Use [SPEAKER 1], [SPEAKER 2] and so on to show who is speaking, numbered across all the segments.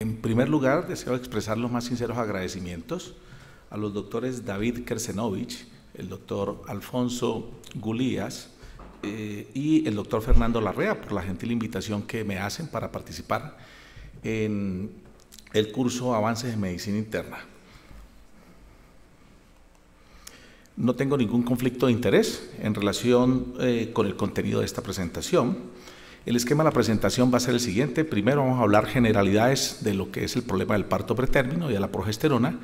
[SPEAKER 1] En primer lugar, deseo expresar los más sinceros agradecimientos a los doctores David Kersenovich, el doctor Alfonso Gulías y el doctor Fernando Larrea por la gentil invitación que me hacen para participar en el curso Avances en Medicina Interna. No tengo ningún conflicto de interés en relación con el contenido de esta presentación. El esquema de la presentación va a ser el siguiente. Primero vamos a hablar generalidades de lo que es el problema del parto pretérmino y de la progesterona,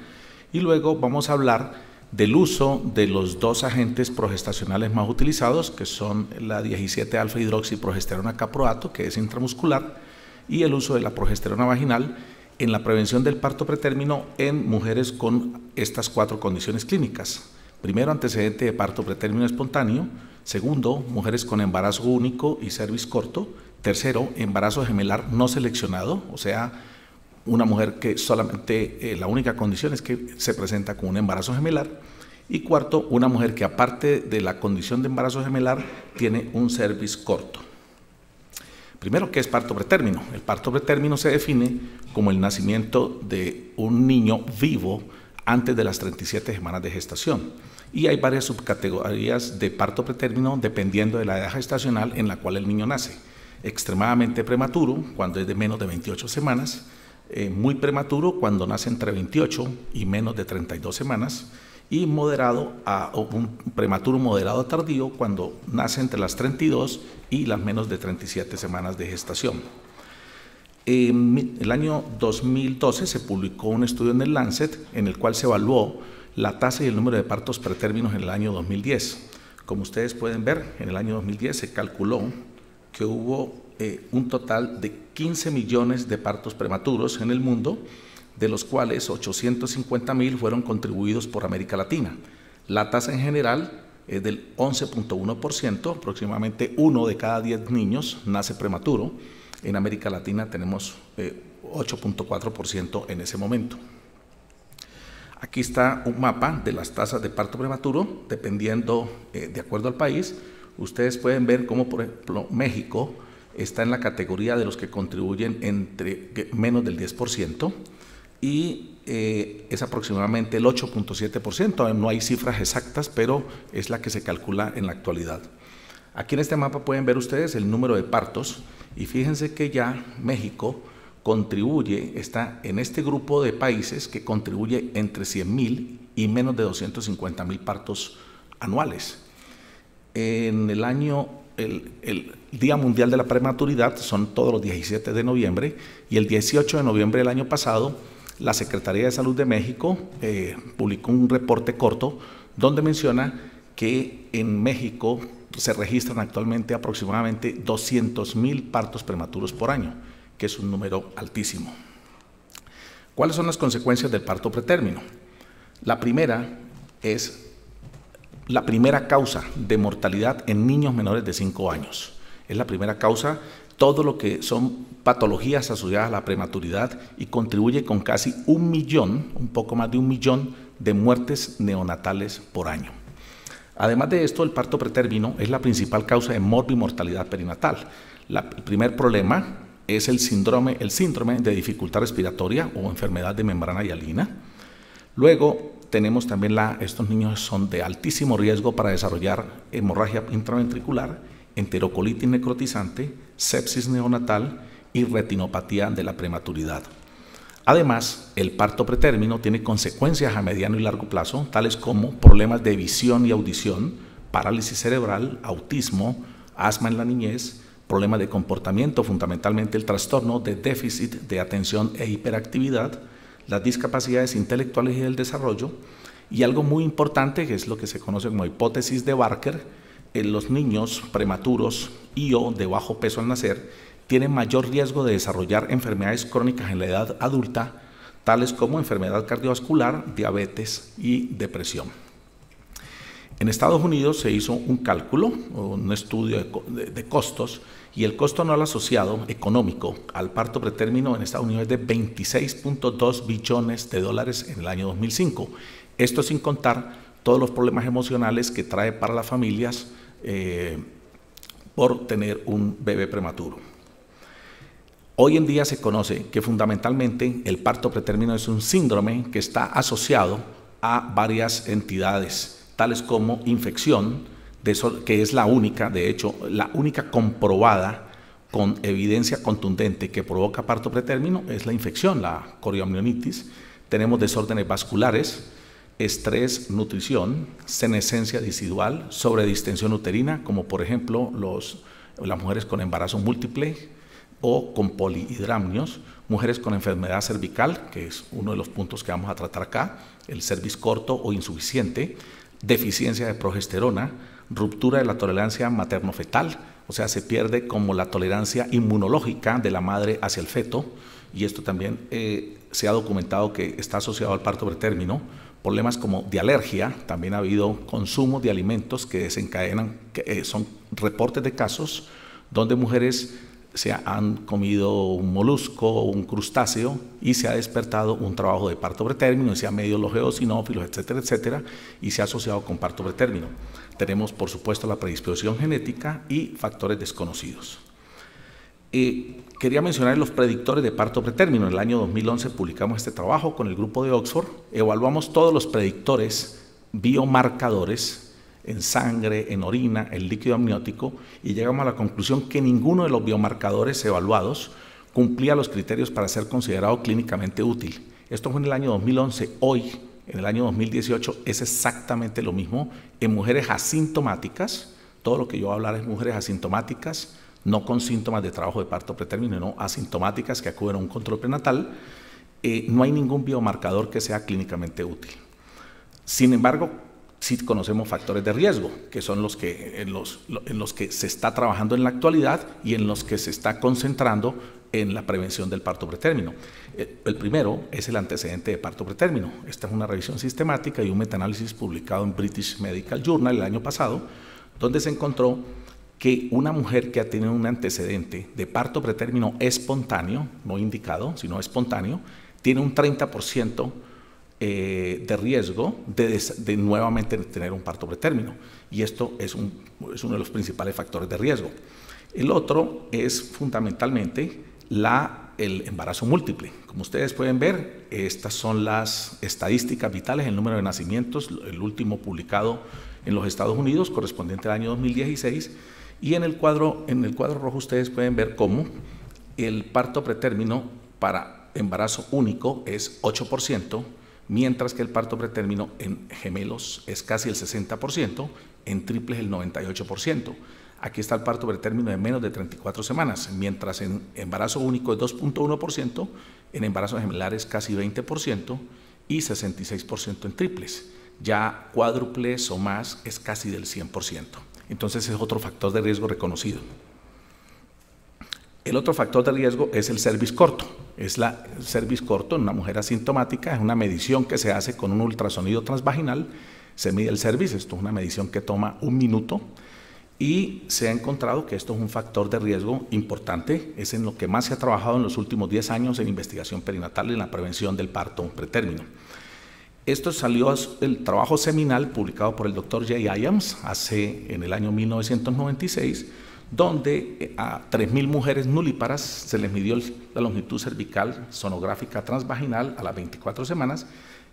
[SPEAKER 1] y luego vamos a hablar del uso de los dos agentes progestacionales más utilizados, que son la 17-alfa-hidroxiprogesterona caproato, que es intramuscular, y el uso de la progesterona vaginal en la prevención del parto pretérmino en mujeres con estas 4 condiciones clínicas. Primero, antecedente de parto pretérmino espontáneo. Segundo, mujeres con embarazo único y cervix corto. Tercero, embarazo gemelar no seleccionado, o sea, una mujer que solamente la única condición es que se presenta con un embarazo gemelar. Y cuarto, una mujer que aparte de la condición de embarazo gemelar tiene un cervix corto. Primero, ¿qué es parto pretérmino? El parto pretérmino se define como el nacimiento de un niño vivo antes de las 37 semanas de gestación. Y hay varias subcategorías de parto pretérmino dependiendo de la edad gestacional en la cual el niño nace. Extremadamente prematuro, cuando es de menos de 28 semanas, muy prematuro, cuando nace entre 28 y menos de 32 semanas, y moderado o un prematuro moderado tardío, cuando nace entre las 32 y las menos de 37 semanas de gestación. En el año 2012 se publicó un estudio en el Lancet en el cual se evaluó la tasa y el número de partos pretérminos en el año 2010. Como ustedes pueden ver, en el año 2010 se calculó que hubo un total de 15 millones de partos prematuros en el mundo, de los cuales 850.000 fueron contribuidos por América Latina. La tasa en general es del 11.1%, aproximadamente 1 de cada 10 niños nace prematuro. En América Latina tenemos 8.4% en ese momento. Aquí está un mapa de las tasas de parto prematuro, dependiendo, de acuerdo al país. Ustedes pueden ver cómo, por ejemplo, México está en la categoría de los que contribuyen entre menos del 10%, y es aproximadamente el 8.7%. No hay cifras exactas, pero es la que se calcula en la actualidad. Aquí en este mapa pueden ver ustedes el número de partos, y fíjense que ya México contribuye, está en este grupo de países que contribuye entre 100.000 y menos de 250.000 partos anuales. En el año, el Día Mundial de la Prematuridad son todos los 17 de noviembre, y el 18 de noviembre del año pasado la Secretaría de Salud de México publicó un reporte corto donde menciona que en México se registran actualmente aproximadamente 200.000 partos prematuros por año, que es un número altísimo. ¿Cuáles son las consecuencias del parto pretérmino? La primera es la primera causa de mortalidad en niños menores de 5 años. Es la primera causa, todo lo que son patologías asociadas a la prematuridad, y contribuye con casi 1 millón, un poco más de 1 millón de muertes neonatales por año. Además de esto, el parto pretérmino es la principal causa de morbimortalidad perinatal. El primer problema es el síndrome de dificultad respiratoria o enfermedad de membrana hialina. Luego tenemos también estos niños son de altísimo riesgo para desarrollar hemorragia intraventricular, enterocolitis necrotizante, sepsis neonatal y retinopatía de la prematuridad. Además, el parto pretérmino tiene consecuencias a mediano y largo plazo, tales como problemas de visión y audición, parálisis cerebral, autismo, asma en la niñez, problemas de comportamiento, fundamentalmente el trastorno de déficit de atención e hiperactividad, las discapacidades intelectuales y del desarrollo, y algo muy importante, que es lo que se conoce como hipótesis de Barker: en los niños prematuros y/o de bajo peso al nacer tienen mayor riesgo de desarrollar enfermedades crónicas en la edad adulta, tales como enfermedad cardiovascular, diabetes y depresión. En Estados Unidos se hizo un cálculo, un estudio de costos, y el costo anual asociado económico al parto pretérmino en Estados Unidos es de 26.2 billones de dólares en el año 2005. Esto sin contar todos los problemas emocionales que trae para las familias por tener un bebé prematuro. Hoy en día se conoce que fundamentalmente el parto pretérmino es un síndrome que está asociado a varias entidades, tales como infección, que es la única, de hecho, la única comprobada con evidencia contundente que provoca parto pretérmino es la infección, la corioamnionitis. Tenemos desórdenes vasculares, estrés, nutrición, senescencia residual, sobredistensión uterina, como por ejemplo las mujeres con embarazo múltiple o con polihidramnios, mujeres con enfermedad cervical, que es uno de los puntos que vamos a tratar acá, el cervix corto o insuficiente, deficiencia de progesterona, ruptura de la tolerancia materno-fetal, o sea, se pierde como la tolerancia inmunológica de la madre hacia el feto, y esto también se ha documentado que está asociado al parto pretérmino. Problemas como de alergia, también ha habido consumo de alimentos que desencadenan, son reportes de casos donde mujeres se han comido un molusco o un crustáceo y se ha despertado un trabajo de parto pretérmino, y se ha medido los eosinófilos, etcétera, etcétera, y se ha asociado con parto pretérmino. Tenemos, por supuesto, la predisposición genética y factores desconocidos. Quería mencionar los predictores de parto pretérmino. En el año 2011 publicamos este trabajo con el grupo de Oxford. Evaluamos todos los predictores biomarcadores en sangre, en orina, en líquido amniótico, y llegamos a la conclusión que ninguno de los biomarcadores evaluados cumplía los criterios para ser considerado clínicamente útil. Esto fue en el año 2011. Hoy, en el año 2018, es exactamente lo mismo en mujeres asintomáticas. Todo lo que yo voy a hablar es mujeres asintomáticas, no con síntomas de trabajo de parto pretérmino, no, asintomáticas que acuden a un control prenatal. No hay ningún biomarcador que sea clínicamente útil. Sin embargo, sí conocemos factores de riesgo, que son los que, en los que se está trabajando en la actualidad y en los que se está concentrando en la prevención del parto pretérmino. El primero es el antecedente de parto pretérmino. Esta es una revisión sistemática y un metaanálisis publicado en British Medical Journal el año pasado, donde se encontró que una mujer que ha tenido un antecedente de parto pretérmino espontáneo, no indicado, sino espontáneo, tiene un 30% de riesgo de nuevamente tener un parto pretérmino, y esto es uno de los principales factores de riesgo. El otro es fundamentalmente el embarazo múltiple. Como ustedes pueden ver, estas son las estadísticas vitales, el número de nacimientos, el último publicado en los Estados Unidos, correspondiente al año 2016, y en el cuadro rojo ustedes pueden ver cómo el parto pretérmino para embarazo único es 8%, mientras que el parto pretérmino en gemelos es casi el 60%, en triples el 98%. Aquí está el parto pretérmino de menos de 34 semanas, mientras en embarazo único es 2.1%, en embarazo gemelar es casi 20% y 66% en triples. Ya cuádruples o más es casi del 100%. Entonces es otro factor de riesgo reconocido. El otro factor de riesgo es el cervix corto. El cervix corto en una mujer asintomática es una medición que se hace con un ultrasonido transvaginal. Se mide el cervix, esto es una medición que toma 1 minuto, y se ha encontrado que esto es un factor de riesgo importante. Es en lo que más se ha trabajado en los últimos 10 años en investigación perinatal y en la prevención del parto pretérmino. Esto salió el trabajo seminal publicado por el Dr. Jay Iams en el año 1996, donde a 3.000 mujeres nulíparas se les midió la longitud cervical sonográfica transvaginal a las 24 semanas,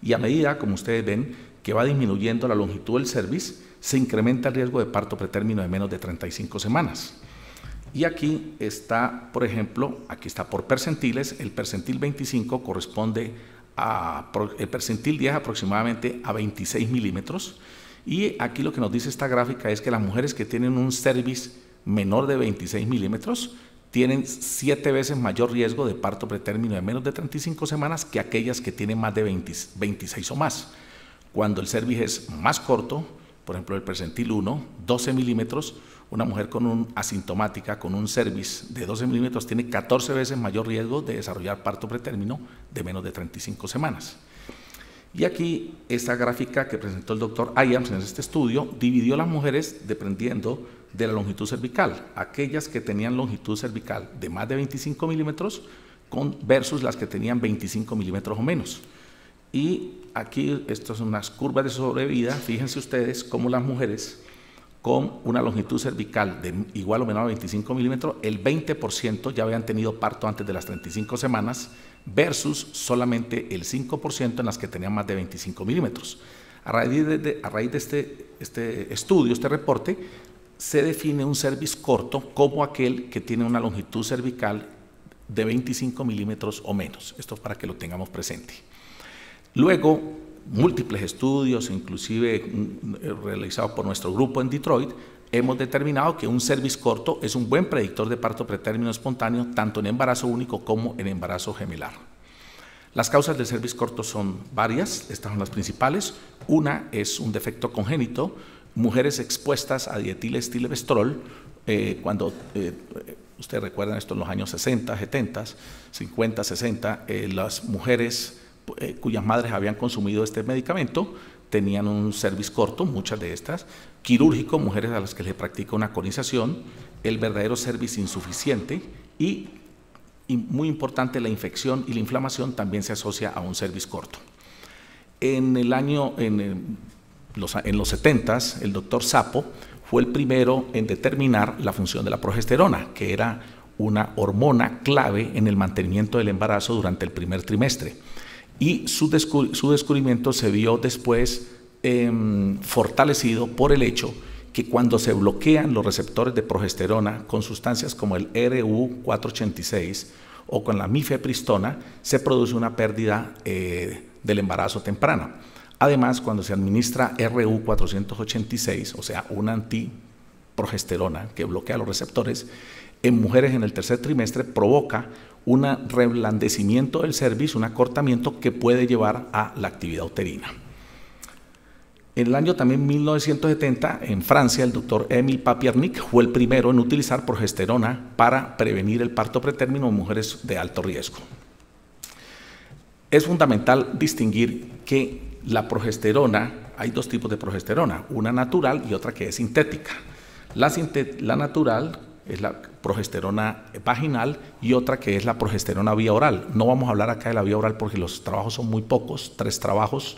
[SPEAKER 1] y a medida, como ustedes ven, que va disminuyendo la longitud del cervix, se incrementa el riesgo de parto pretérmino de menos de 35 semanas. Y aquí está, por ejemplo, aquí está por percentiles. El percentil 25 corresponde el percentil 10 aproximadamente a 26 milímetros, y aquí lo que nos dice esta gráfica es que las mujeres que tienen un cervix menor de 26 milímetros tienen 7 veces mayor riesgo de parto pretérmino de menos de 35 semanas que aquellas que tienen más de 26 o más. Cuando el cervix es más corto, por ejemplo el percentil 1, 12 milímetros, una mujer asintomática con un cervix de 12 milímetros tiene 14 veces mayor riesgo de desarrollar parto pretérmino de menos de 35 semanas. Y aquí esta gráfica que presentó el doctor Iams en este estudio dividió a las mujeres dependiendo de la longitud cervical, aquellas que tenían longitud cervical de más de 25 milímetros versus las que tenían 25 milímetros o menos. Y aquí estas son unas curvas de sobrevida. Fíjense ustedes cómo las mujeres con una longitud cervical de igual o menor a 25 milímetros, el 20% ya habían tenido parto antes de las 35 semanas versus solamente el 5% en las que tenían más de 25 milímetros. A raíz de este estudio, este reporte, se define un cervix corto como aquel que tiene una longitud cervical de 25 milímetros o menos. Esto es para que lo tengamos presente. Luego, múltiples estudios, inclusive realizados por nuestro grupo en Detroit, hemos determinado que un cervix corto es un buen predictor de parto pretérmino espontáneo, tanto en embarazo único como en embarazo gemelar. Las causas del cervix corto son varias, estas son las principales. Una es un defecto congénito, mujeres expuestas a dietilestilbestrol, cuando ustedes recuerdan esto en los años 60, 70, 50, 60, las mujeres cuyas madres habían consumido este medicamento tenían un cervix corto, muchas de estas, quirúrgico, mujeres a las que se practica una conización, el verdadero cervix insuficiente y muy importante, la infección y la inflamación también se asocia a un cervix corto. En los 70s, el doctor Sapo fue el primero en determinar la función de la progesterona, que era una hormona clave en el mantenimiento del embarazo durante el primer trimestre. Y su descubrimiento se vio después fortalecido por el hecho que cuando se bloquean los receptores de progesterona con sustancias como el RU486 o con la mifepristona, se produce una pérdida del embarazo temprana. Además, cuando se administra RU486, o sea, una antiprogesterona que bloquea los receptores, en mujeres en el tercer trimestre provoca un reblandecimiento del cervix, un acortamiento que puede llevar a la actividad uterina. En el año también 1970, en Francia, el doctor Émile Papiernik fue el primero en utilizar progesterona para prevenir el parto pretérmino en mujeres de alto riesgo. Es fundamental distinguir que la progesterona, hay dos tipos de progesterona, una natural y otra que es sintética. La natural es la progesterona vaginal y otra que es la progesterona vía oral. No vamos a hablar acá de la vía oral porque los trabajos son muy pocos, 3 trabajos,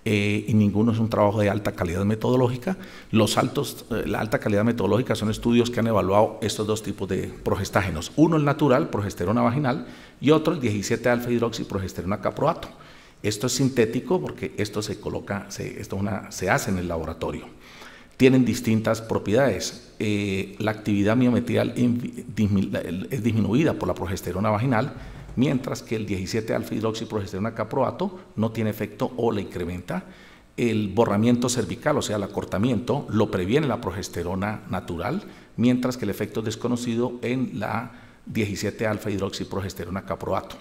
[SPEAKER 1] y ninguno es un trabajo de alta calidad metodológica. La alta calidad metodológica son estudios que han evaluado estos dos tipos de progestágenos. Uno el natural, progesterona vaginal, y otro el 17-alfa-hidroxiprogesterona caproato. Esto es sintético porque esto se hace en el laboratorio. Tienen distintas propiedades. La actividad miometrial es disminuida por la progesterona vaginal, mientras que el 17-alfa-hidroxiprogesterona caproato no tiene efecto o la incrementa. El borramiento cervical, o sea, el acortamiento, lo previene la progesterona natural, mientras que el efecto es desconocido en la 17-alfa-hidroxiprogesterona caproato.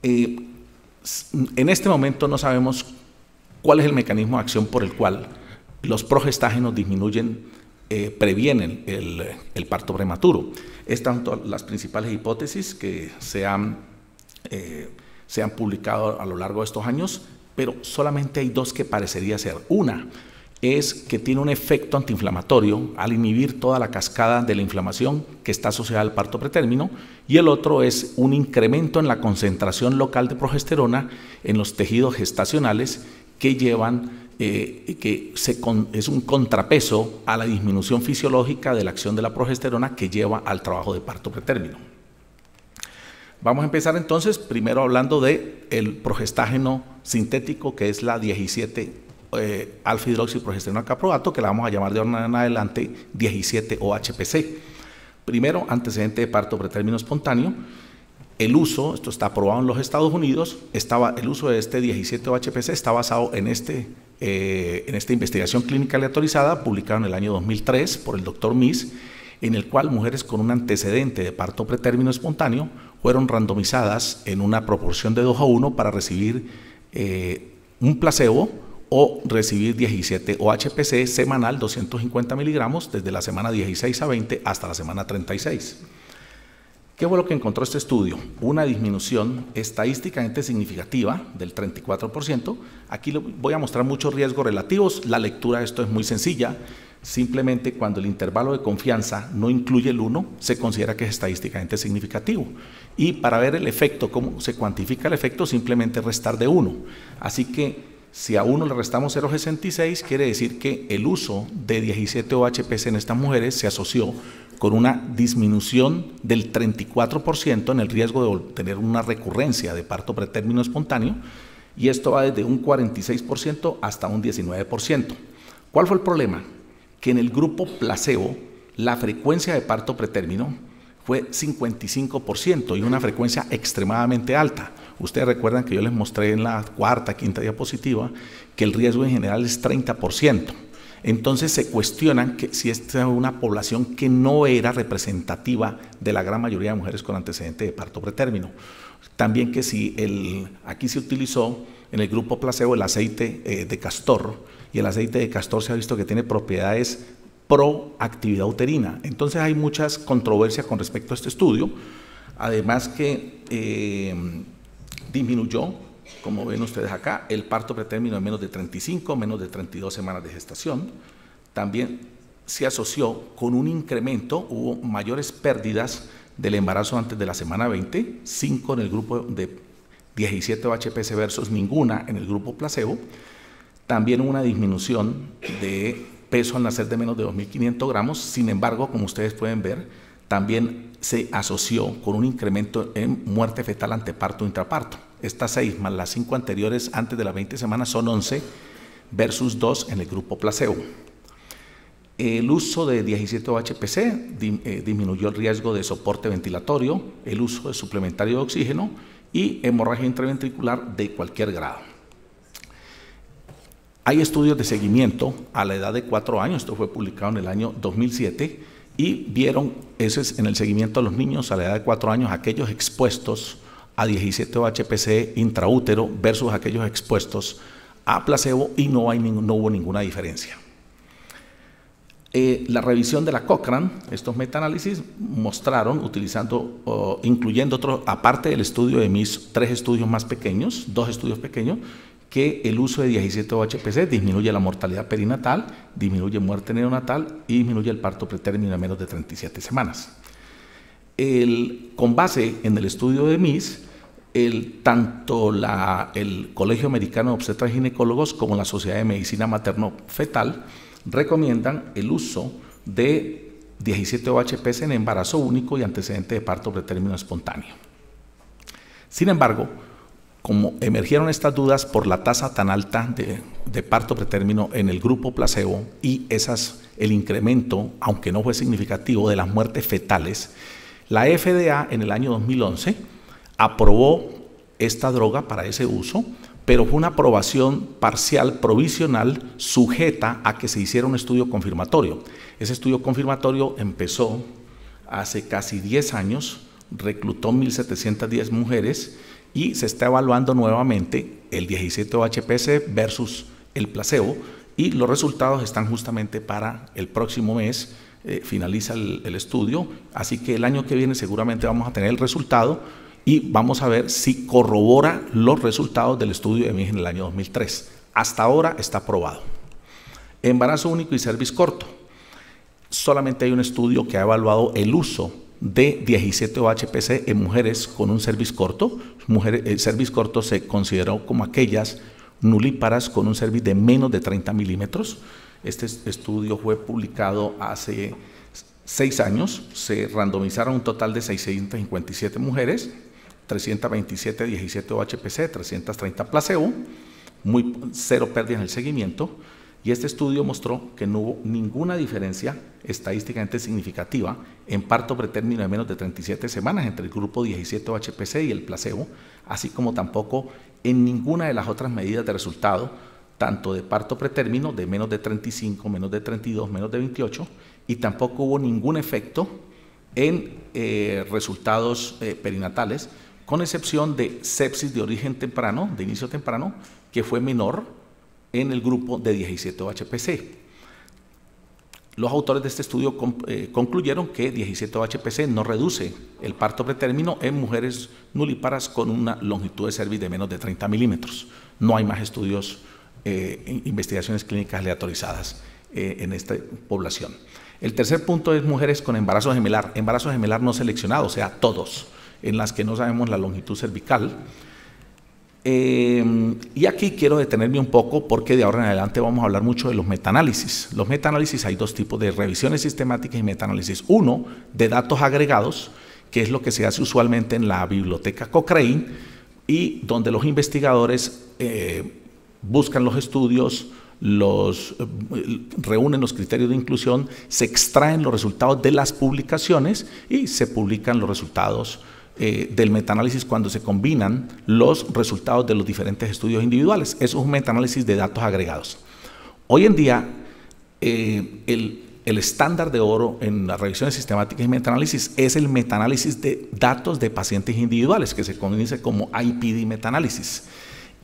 [SPEAKER 1] En este momento no sabemos cuál es el mecanismo de acción por el cual los progestágenos previenen el parto prematuro. Estas son todas las principales hipótesis que se han publicado a lo largo de estos años, pero solamente hay dos que parecería ser. Una es que tiene un efecto antiinflamatorio al inhibir toda la cascada de la inflamación que está asociada al parto pretérmino, y el otro es un incremento en la concentración local de progesterona en los tejidos gestacionales que es un contrapeso a la disminución fisiológica de la acción de la progesterona que lleva al trabajo de parto pretérmino. Vamos a empezar entonces primero hablando del progestágeno sintético, que es la 17-alfa-hidroxiprogesterona caproato, que la vamos a llamar de ahora en adelante 17-OHPC. Primero, antecedente de parto pretérmino espontáneo. El uso, esto está aprobado en los Estados Unidos, el uso de este 17-OHPC está basado en esta investigación clínica aleatorizada publicada en el año 2003 por el doctor Miss, en el cual mujeres con un antecedente de parto pretérmino espontáneo fueron randomizadas en una proporción de 2:1 para recibir un placebo o recibir 17-OHPC semanal 250 miligramos desde la semana 16 a 20 hasta la semana 36. ¿Qué fue lo que encontró este estudio? Una disminución estadísticamente significativa del 34%. Aquí voy a mostrar muchos riesgos relativos. La lectura de esto es muy sencilla. Simplemente cuando el intervalo de confianza no incluye el 1, se considera que es estadísticamente significativo. Y para ver el efecto, cómo se cuantifica el efecto, simplemente restar de 1. Así que Si a 1 le restamos 0,66, quiere decir que el uso de 17-OHPC en estas mujeres se asoció con una disminución del 34% en el riesgo de tener una recurrencia de parto pretérmino espontáneo, y esto va desde un 46% hasta un 19%. ¿Cuál fue el problema? Que en el grupo placebo la frecuencia de parto pretérmino fue 55% y una frecuencia extremadamente alta. Ustedes recuerdan que yo les mostré en la cuarta, quinta diapositiva que el riesgo en general es 30%. Entonces se cuestionan que si esta es una población que no era representativa de la gran mayoría de mujeres con antecedente de parto pretérmino. También que si aquí se utilizó en el grupo placebo el aceite de castor, y el aceite de castor se ha visto que tiene propiedades pro actividad uterina. Entonces hay muchas controversias con respecto a este estudio, además que disminuyó, como ven ustedes acá, el parto pretérmino en menos de 35, menos de 32 semanas de gestación. También se asoció con un incremento, hubo mayores pérdidas del embarazo antes de la semana 20, 5 en el grupo de 17-OHPC versus ninguna en el grupo placebo. También hubo una disminución de peso al nacer de menos de 2.500 gramos, sin embargo, como ustedes pueden ver, también se asoció con un incremento en muerte fetal ante parto e intraparto. Estas 6 más las 5 anteriores antes de las 20 semanas son 11 versus 2 en el grupo placebo. El uso de 17-OHPC disminuyó el riesgo de soporte ventilatorio, el uso de suplementario de oxígeno y hemorragia intraventricular de cualquier grado. Hay estudios de seguimiento a la edad de 4 años, esto fue publicado en el año 2007, y vieron, eso es en el seguimiento a los niños a la edad de 4 años, aquellos expuestos a 17-OHPC intraútero versus aquellos expuestos a placebo, y no hubo ninguna diferencia. La revisión de la Cochrane, estos metaanálisis mostraron, incluyendo otros, aparte del estudio de mis 3 estudios más pequeños, 2 estudios pequeños, que el uso de 17-OHPC disminuye la mortalidad perinatal, disminuye muerte neonatal y disminuye el parto pretérmino en menos de 37 semanas. Con base en el estudio de MIS, tanto el Colegio Americano de Obstetras y Ginecólogos como la Sociedad de Medicina Materno-Fetal recomiendan el uso de 17-OHPC en embarazo único y antecedente de parto pretérmino espontáneo. Sin embargo, como emergieron estas dudas por la tasa tan alta de parto pretérmino en el grupo placebo y el incremento, aunque no fue significativo, de las muertes fetales, la FDA en el año 2011 aprobó esta droga para ese uso, pero fue una aprobación parcial provisional sujeta a que se hiciera un estudio confirmatorio. Ese estudio confirmatorio empezó hace casi 10 años, reclutó 1.710 mujeres y se está evaluando nuevamente el 17-OHPC versus el placebo, y los resultados están justamente para el próximo mes, finaliza el estudio, así que el año que viene seguramente vamos a tener el resultado y vamos a ver si corrobora los resultados del estudio de MIS en el año 2003. Hasta ahora está aprobado. Embarazo único y cervix corto. Solamente hay un estudio que ha evaluado el uso de 17-OHPC en mujeres con un cervix corto. El cervix corto se consideró como aquellas nulíparas con un cervix de menos de 30 milímetros. Este estudio fue publicado hace 6 años. Se randomizaron un total de 657 mujeres, 327 17-OHPC, 330 placebo, 0 pérdidas en el seguimiento. Y este estudio mostró que no hubo ninguna diferencia estadísticamente significativa en parto pretérmino de menos de 37 semanas entre el grupo 17-OHPC y el placebo, así como tampoco en ninguna de las otras medidas de resultado, tanto de parto pretérmino de menos de 35, menos de 32, menos de 28, y tampoco hubo ningún efecto en resultados perinatales, con excepción de sepsis de origen temprano, de inicio temprano, que fue menor en el grupo de 17-OHPC. Los autores de este estudio concluyeron que 17-OHPC no reduce el parto pretérmino en mujeres nulíparas con una longitud de cervix de menos de 30 milímetros. No hay más estudios, investigaciones clínicas aleatorizadas en esta población. El tercer punto es mujeres con embarazo gemelar no seleccionado, o sea, todos, en las que no sabemos la longitud cervical. Y aquí quiero detenerme un poco porque de ahora en adelante vamos a hablar mucho de los metaanálisis. Los metaanálisis, hay dos tipos de revisiones sistemáticas y metaanálisis. Uno, de datos agregados, que es lo que se hace usualmente en la biblioteca Cochrane y donde los investigadores buscan los estudios, reúnen los criterios de inclusión, se extraen los resultados de las publicaciones y se publican los resultados del metaanálisis cuando se combinan los resultados de los diferentes estudios individuales. Eso es un metaanálisis de datos agregados. Hoy en día, el estándar de oro en las revisiones sistemáticas y metaanálisis es el metaanálisis de datos de pacientes individuales, que se conoce como IPD metaanálisis.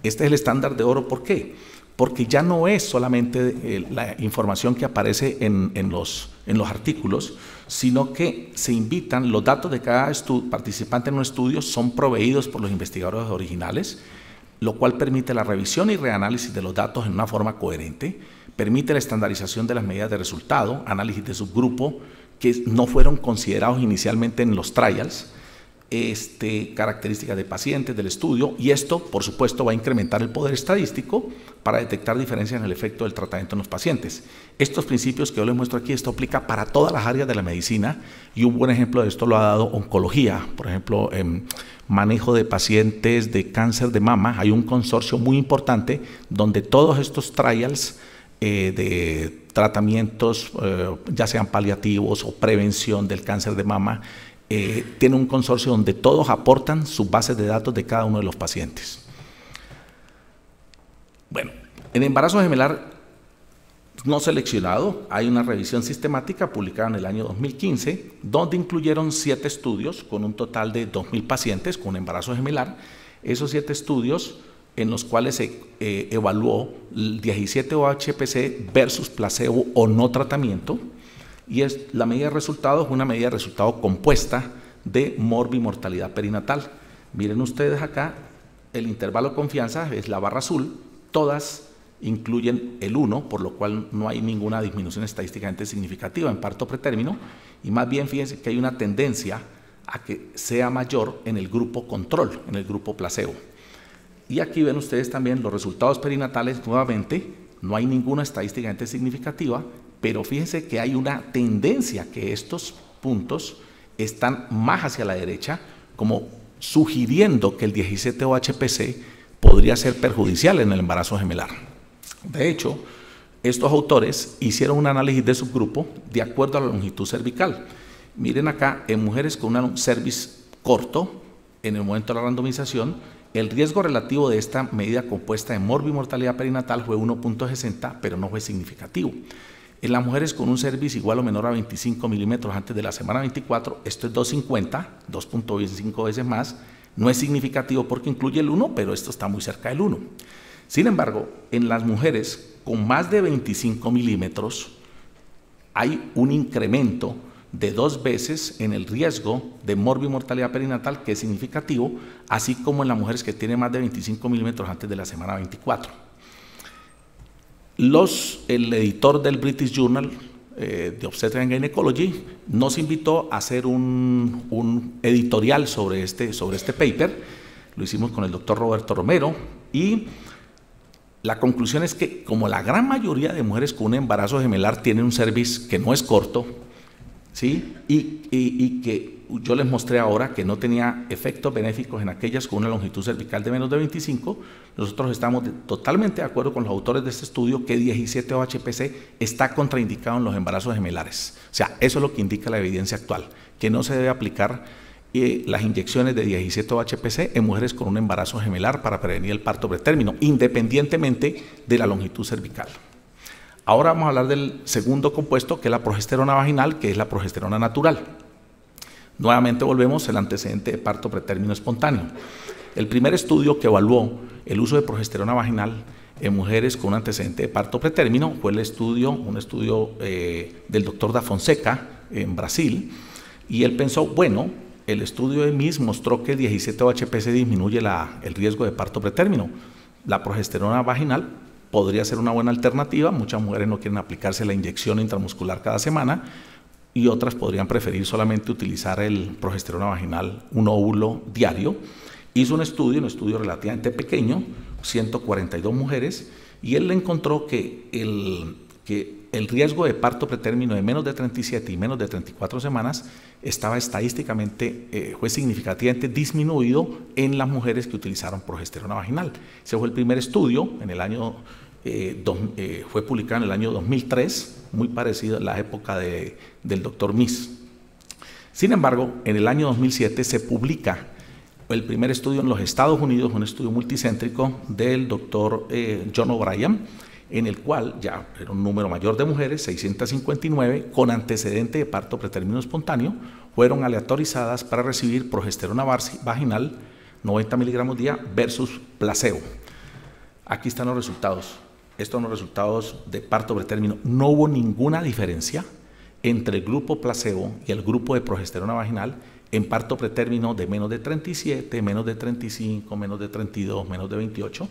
[SPEAKER 1] Este es el estándar de oro, ¿por qué? Porque ya no es solamente la información que aparece en los artículos, sino que se invitan, los datos de cada participante en un estudio son proveídos por los investigadores originales, lo cual permite la revisión y reanálisis de los datos en una forma coherente, permite la estandarización de las medidas de resultado, análisis de subgrupo que no fueron considerados inicialmente en los trials, características de pacientes del estudio, y esto por supuesto va a incrementar el poder estadístico para detectar diferencias en el efecto del tratamiento en los pacientes. Estos principios que yo les muestro aquí, esto aplica para todas las áreas de la medicina, y un buen ejemplo de esto lo ha dado oncología. Por ejemplo, en manejo de pacientes de cáncer de mama hay un consorcio muy importante donde todos estos trials de tratamientos, ya sean paliativos o prevención del cáncer de mama, tiene un consorcio donde todos aportan sus bases de datos de cada uno de los pacientes. Bueno, en embarazo gemelar no seleccionado hay una revisión sistemática publicada en el año 2015 donde incluyeron 7 estudios con un total de 2.000 pacientes con embarazo gemelar. Esos 7 estudios en los cuales se evaluó el 17-OHPC versus placebo o no tratamiento. Y la medida de resultado es una medida de resultado compuesta de morbimortalidad perinatal. Miren ustedes acá, el intervalo de confianza es la barra azul, todas incluyen el 1, por lo cual no hay ninguna disminución estadísticamente significativa en parto pretérmino, y más bien fíjense que hay una tendencia a que sea mayor en el grupo control, en el grupo placebo. Y aquí ven ustedes también los resultados perinatales, nuevamente, no hay ninguna estadísticamente significativa, pero fíjense que hay una tendencia que estos puntos están más hacia la derecha, como sugiriendo que el 17-OHPC podría ser perjudicial en el embarazo gemelar. De hecho, estos autores hicieron un análisis de subgrupo de acuerdo a la longitud cervical. Miren acá, en mujeres con un cervix corto, en el momento de la randomización, el riesgo relativo de esta medida compuesta de morbimortalidad perinatal fue 1.60, pero no fue significativo. En las mujeres con un cervix igual o menor a 25 milímetros antes de la semana 24, esto es 2.50, 2.25 veces más, no es significativo porque incluye el 1, pero esto está muy cerca del 1. Sin embargo, en las mujeres con más de 25 milímetros hay un incremento de 2 veces en el riesgo de morbimortalidad perinatal, que es significativo, así como en las mujeres que tienen más de 25 milímetros antes de la semana 24. El editor del British Journal de Obstetrics and Gynecology nos invitó a hacer un editorial sobre este paper. Lo hicimos con el doctor Roberto Romero y la conclusión es que como la gran mayoría de mujeres con un embarazo gemelar tienen un cervix que no es corto, ¿sí? y que yo les mostré ahora que no tenía efectos benéficos en aquellas con una longitud cervical de menos de 25, nosotros estamos totalmente de acuerdo con los autores de este estudio que 17-OHPC está contraindicado en los embarazos gemelares. O sea, eso es lo que indica la evidencia actual, que no se debe aplicar las inyecciones de 17-OHPC en mujeres con un embarazo gemelar para prevenir el parto pretérmino, independientemente de la longitud cervical. Ahora vamos a hablar del segundo compuesto, que es la progesterona vaginal, que es la progesterona natural. Nuevamente volvemos al antecedente de parto pretérmino espontáneo. El primer estudio que evaluó el uso de progesterona vaginal en mujeres con un antecedente de parto pretérmino fue un estudio del doctor Da Fonseca en Brasil, y él pensó, bueno, el estudio de MIS mostró que el 17-OHPC disminuye el riesgo de parto pretérmino. La progesterona vaginal podría ser una buena alternativa. Muchas mujeres no quieren aplicarse la inyección intramuscular cada semana y otras podrían preferir solamente utilizar el progesterona vaginal, un óvulo diario. hizo un estudio relativamente pequeño, 142 mujeres, y él encontró que el riesgo de parto pretérmino de menos de 37 y menos de 34 semanas estaba estadísticamente, fue significativamente disminuido en las mujeres que utilizaron progesterona vaginal. Ese fue el primer estudio, en el año, fue publicado en el año 2003, muy parecido a la época del doctor Miss. Sin embargo, en el año 2007 se publica el primer estudio en los Estados Unidos, un estudio multicéntrico del doctor John O'Brien, en el cual ya era un número mayor de mujeres, 659, con antecedente de parto pretérmino espontáneo, fueron aleatorizadas para recibir progesterona vaginal 90 miligramos día versus placebo. Aquí están los resultados. Estos son los resultados de parto pretérmino. No hubo ninguna diferencia entre el grupo placebo y el grupo de progesterona vaginal en parto pretérmino de menos de 37, menos de 35, menos de 32, menos de 28.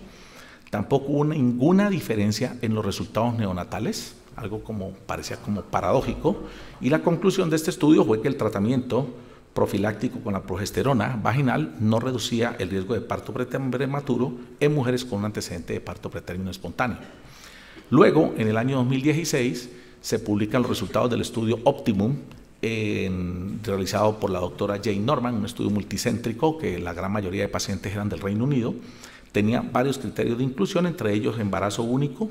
[SPEAKER 1] Tampoco hubo ninguna diferencia en los resultados neonatales, algo como parecía como paradójico, y la conclusión de este estudio fue que el tratamiento profiláctico con la progesterona vaginal no reducía el riesgo de parto prematuro en mujeres con un antecedente de parto pretérmino espontáneo. Luego, en el año 2016, se publican los resultados del estudio Optimum, realizado por la doctora Jane Norman, un estudio multicéntrico que la gran mayoría de pacientes eran del Reino Unido. Tenía varios criterios de inclusión, entre ellos embarazo único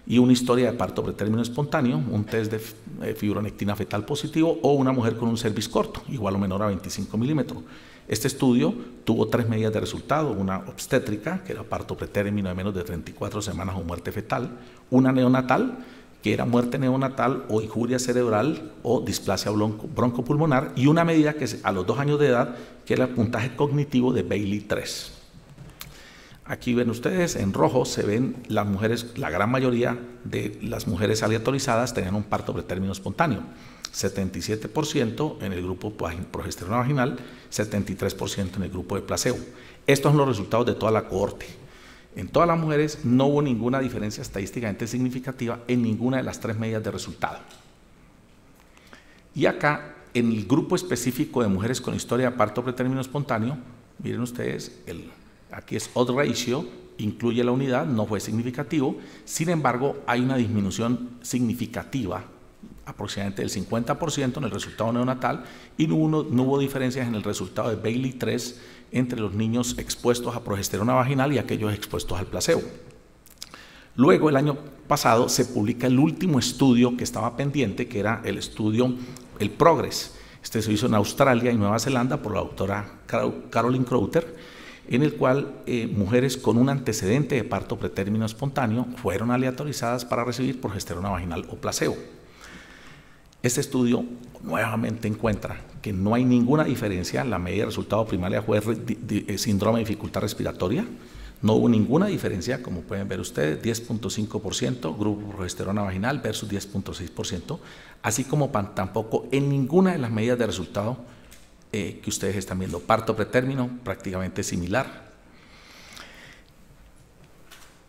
[SPEAKER 1] y una historia de parto pretérmino espontáneo, un test de fibronectina fetal positivo o una mujer con un cervix corto, igual o menor a 25 milímetros. Este estudio tuvo 3 medidas de resultado, una obstétrica, que era parto pretérmino de menos de 34 semanas o muerte fetal, una neonatal, que era muerte neonatal o injuria cerebral o displasia broncopulmonar, y una medida que a los 2 años de edad, que era el puntaje cognitivo de Bayley 3. Aquí ven ustedes, en rojo se ven las mujeres, la gran mayoría de las mujeres aleatorizadas tenían un parto pretérmino espontáneo, 77% en el grupo progesterona vaginal, 73% en el grupo de placebo. Estos son los resultados de toda la cohorte. En todas las mujeres no hubo ninguna diferencia estadísticamente significativa en ninguna de las 3 medidas de resultado. Y acá, en el grupo específico de mujeres con historia de parto pretérmino espontáneo, miren ustedes, aquí es odd ratio, incluye la unidad, no fue significativo. Sin embargo, hay una disminución significativa, aproximadamente del 50% en el resultado neonatal, y no hubo diferencias en el resultado de Bayley 3 entre los niños expuestos a progesterona vaginal y aquellos expuestos al placebo. Luego, el año pasado, se publica el último estudio que estaba pendiente, que era el estudio, el Progress. Este se hizo en Australia y Nueva Zelanda por la doctora Caroline Crowther, en el cual mujeres con un antecedente de parto pretérmino espontáneo fueron aleatorizadas para recibir progesterona vaginal o placebo. Este estudio nuevamente encuentra que no hay ninguna diferencia. La medida de resultado primaria fue síndrome de dificultad respiratoria. No hubo ninguna diferencia, como pueden ver ustedes, 10.5% grupo progesterona vaginal versus 10.6%, así como tampoco en ninguna de las medidas de resultado que ustedes están viendo. Parto pretérmino prácticamente similar.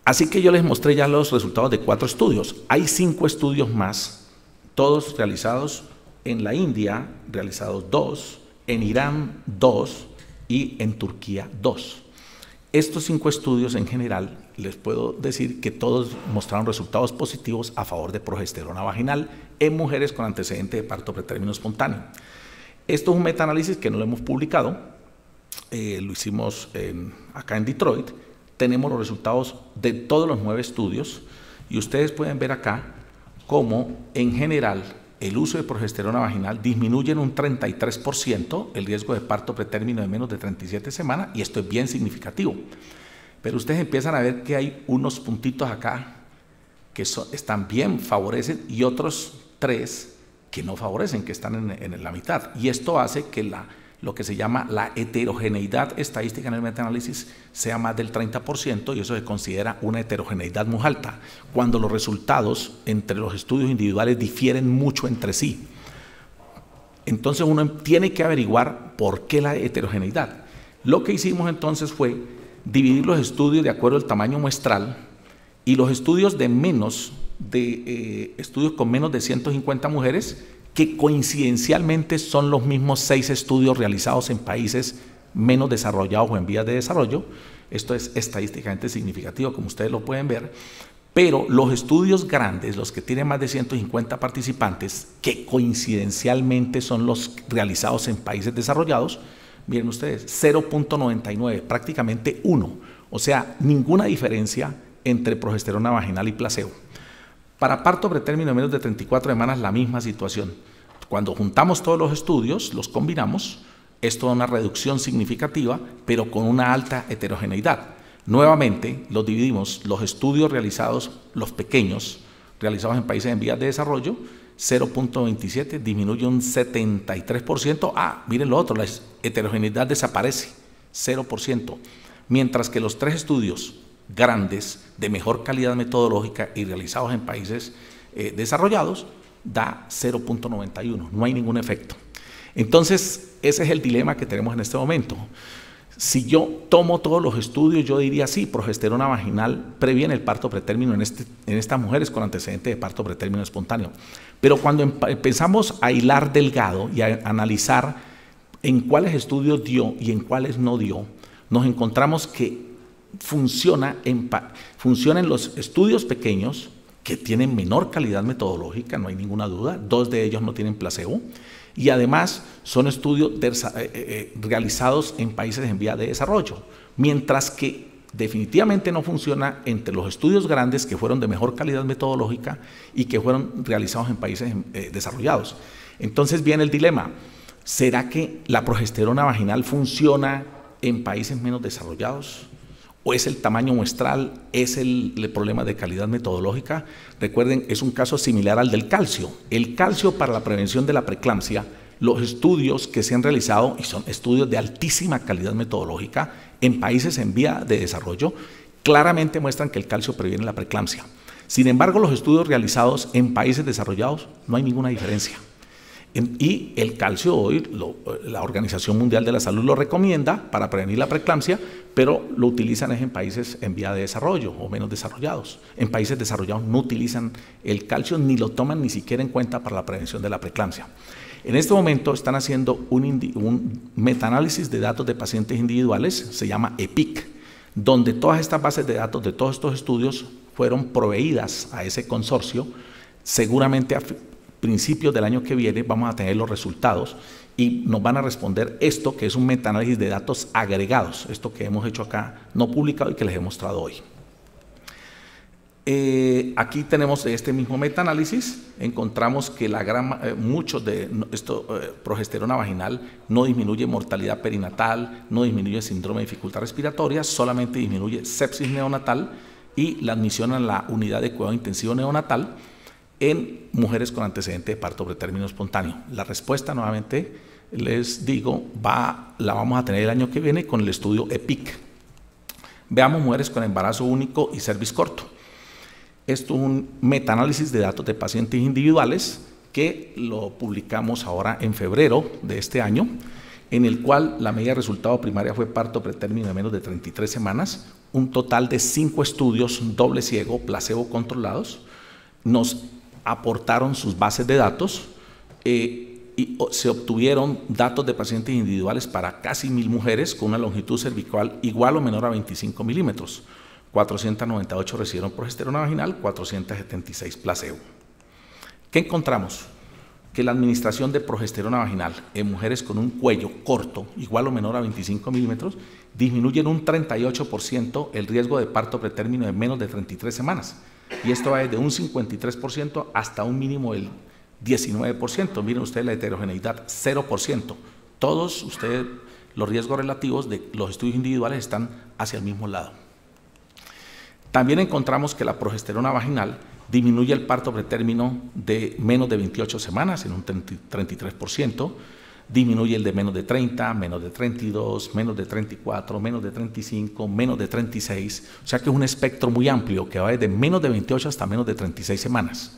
[SPEAKER 1] Así que yo les mostré ya los resultados de 4 estudios. Hay 5 estudios más, todos realizados en la India, realizados 2, en Irán 2 y en Turquía 2. Estos 5 estudios en general, les puedo decir que todos mostraron resultados positivos a favor de progesterona vaginal en mujeres con antecedente de parto pretérmino espontáneo. Esto es un metaanálisis que no lo hemos publicado, lo hicimos acá en Detroit. Tenemos los resultados de todos los 9 estudios y ustedes pueden ver acá cómo en general el uso de progesterona vaginal disminuye en un 33% el riesgo de parto pretérmino de menos de 37 semanas, y esto es bien significativo. Pero ustedes empiezan a ver que hay unos puntitos acá que están bien, favorecen, y otros 3 que no favorecen, que están en la mitad. Y esto hace que lo que se llama la heterogeneidad estadística en el metaanálisis sea más del 30%, y eso se considera una heterogeneidad muy alta, cuando los resultados entre los estudios individuales difieren mucho entre sí. Entonces uno tiene que averiguar por qué la heterogeneidad. Lo que hicimos entonces fue dividir los estudios de acuerdo al tamaño muestral, y los estudios estudios con menos de 150 mujeres, que coincidencialmente son los mismos 6 estudios realizados en países menos desarrollados o en vías de desarrollo. Esto es estadísticamente significativo, como ustedes lo pueden ver. Pero los estudios grandes, los que tienen más de 150 participantes, que coincidencialmente son los realizados en países desarrollados, miren ustedes, 0.99, prácticamente 1. O sea, ninguna diferencia entre progesterona vaginal y placebo. Para parto pretérmino de menos de 34 semanas, la misma situación. Cuando juntamos todos los estudios, los combinamos, esto da una reducción significativa, pero con una alta heterogeneidad. Nuevamente, los dividimos, los estudios realizados, los pequeños, realizados en países en vías de desarrollo, 0.27, disminuye un 73%. Miren lo otro, la heterogeneidad desaparece, 0%. Mientras que los 3 estudios grandes, de mejor calidad metodológica y realizados en países desarrollados, da 0.91, no hay ningún efecto. Entonces, ese es el dilema que tenemos en este momento. Si yo tomo todos los estudios, yo diría sí, progesterona vaginal previene el parto pretérmino en estas mujeres con antecedente de parto pretérmino espontáneo. Pero cuando empezamos a hilar delgado y a analizar en cuáles estudios dio y en cuáles no dio, nos encontramos que funciona en los estudios pequeños que tienen menor calidad metodológica, no hay ninguna duda, 2 de ellos no tienen placebo, y además son estudios realizados en países en vía de desarrollo, mientras que definitivamente no funciona entre los estudios grandes que fueron de mejor calidad metodológica y que fueron realizados en países desarrollados. Entonces viene el dilema, ¿será que la progesterona vaginal funciona en países menos desarrollados? ¿O es el tamaño muestral? ¿Es el problema de calidad metodológica? Recuerden, es un caso similar al del calcio. El calcio para la prevención de la preeclampsia, los estudios que se han realizado, y son estudios de altísima calidad metodológica, en países en vía de desarrollo, claramente muestran que el calcio previene la preeclampsia. Sin embargo, los estudios realizados en países desarrollados no hay ninguna diferencia. Y el calcio hoy, la Organización Mundial de la Salud lo recomienda para prevenir la preeclampsia, pero lo utilizan en países en vía de desarrollo o menos desarrollados. En países desarrollados no utilizan el calcio ni lo toman ni siquiera en cuenta para la prevención de la preeclampsia. En este momento están haciendo un metaanálisis de datos de pacientes individuales, se llama EPIC, donde todas estas bases de datos de todos estos estudios fueron proveídas a ese consorcio. Seguramente a principios del año que viene vamos a tener los resultados y nos van a responder esto, que es un metaanálisis de datos agregados, esto que hemos hecho acá, no publicado y que les he mostrado hoy. Aquí tenemos este mismo metaanálisis, encontramos que muchos de progesterona vaginal no disminuye mortalidad perinatal, no disminuye síndrome de dificultad respiratoria, solamente disminuye sepsis neonatal y la admisión a la unidad de cuidado intensivo neonatal en mujeres con antecedente de parto pretérmino espontáneo. La respuesta, nuevamente les digo, la vamos a tener el año que viene con el estudio EPIC. Veamos mujeres con embarazo único y cervix corto. Esto es un metaanálisis de datos de pacientes individuales que lo publicamos ahora en febrero de este año, en el cual la medida de resultado primaria fue parto pretérmino de menos de 33 semanas, un total de 5 estudios doble ciego, placebo controlados, nos aportaron sus bases de datos y se obtuvieron datos de pacientes individuales para casi 1000 mujeres con una longitud cervical igual o menor a 25 milímetros. 498 recibieron progesterona vaginal, 476 placebo. ¿Qué encontramos? Que la administración de progesterona vaginal en mujeres con un cuello corto, igual o menor a 25 milímetros, disminuye en un 38% el riesgo de parto pretérmino de menos de 33 semanas. Y esto va desde un 53% hasta un mínimo del 19%. Miren ustedes la heterogeneidad, 0%. Todos ustedes, los riesgos relativos de los estudios individuales están hacia el mismo lado. También encontramos que la progesterona vaginal disminuye el parto pretérmino de menos de 28 semanas en un 33%, disminuye el de menos de 30, menos de 32, menos de 34, menos de 35, menos de 36, o sea que es un espectro muy amplio que va desde menos de 28 hasta menos de 36 semanas.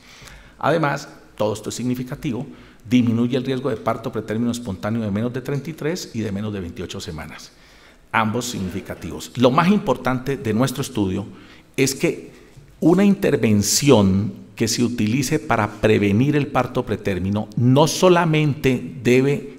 [SPEAKER 1] Además, todo esto es significativo, disminuye el riesgo de parto pretérmino espontáneo de menos de 33 y de menos de 28 semanas, ambos significativos. Lo más importante de nuestro estudio es que una intervención que se utilice para prevenir el parto pretérmino no solamente debe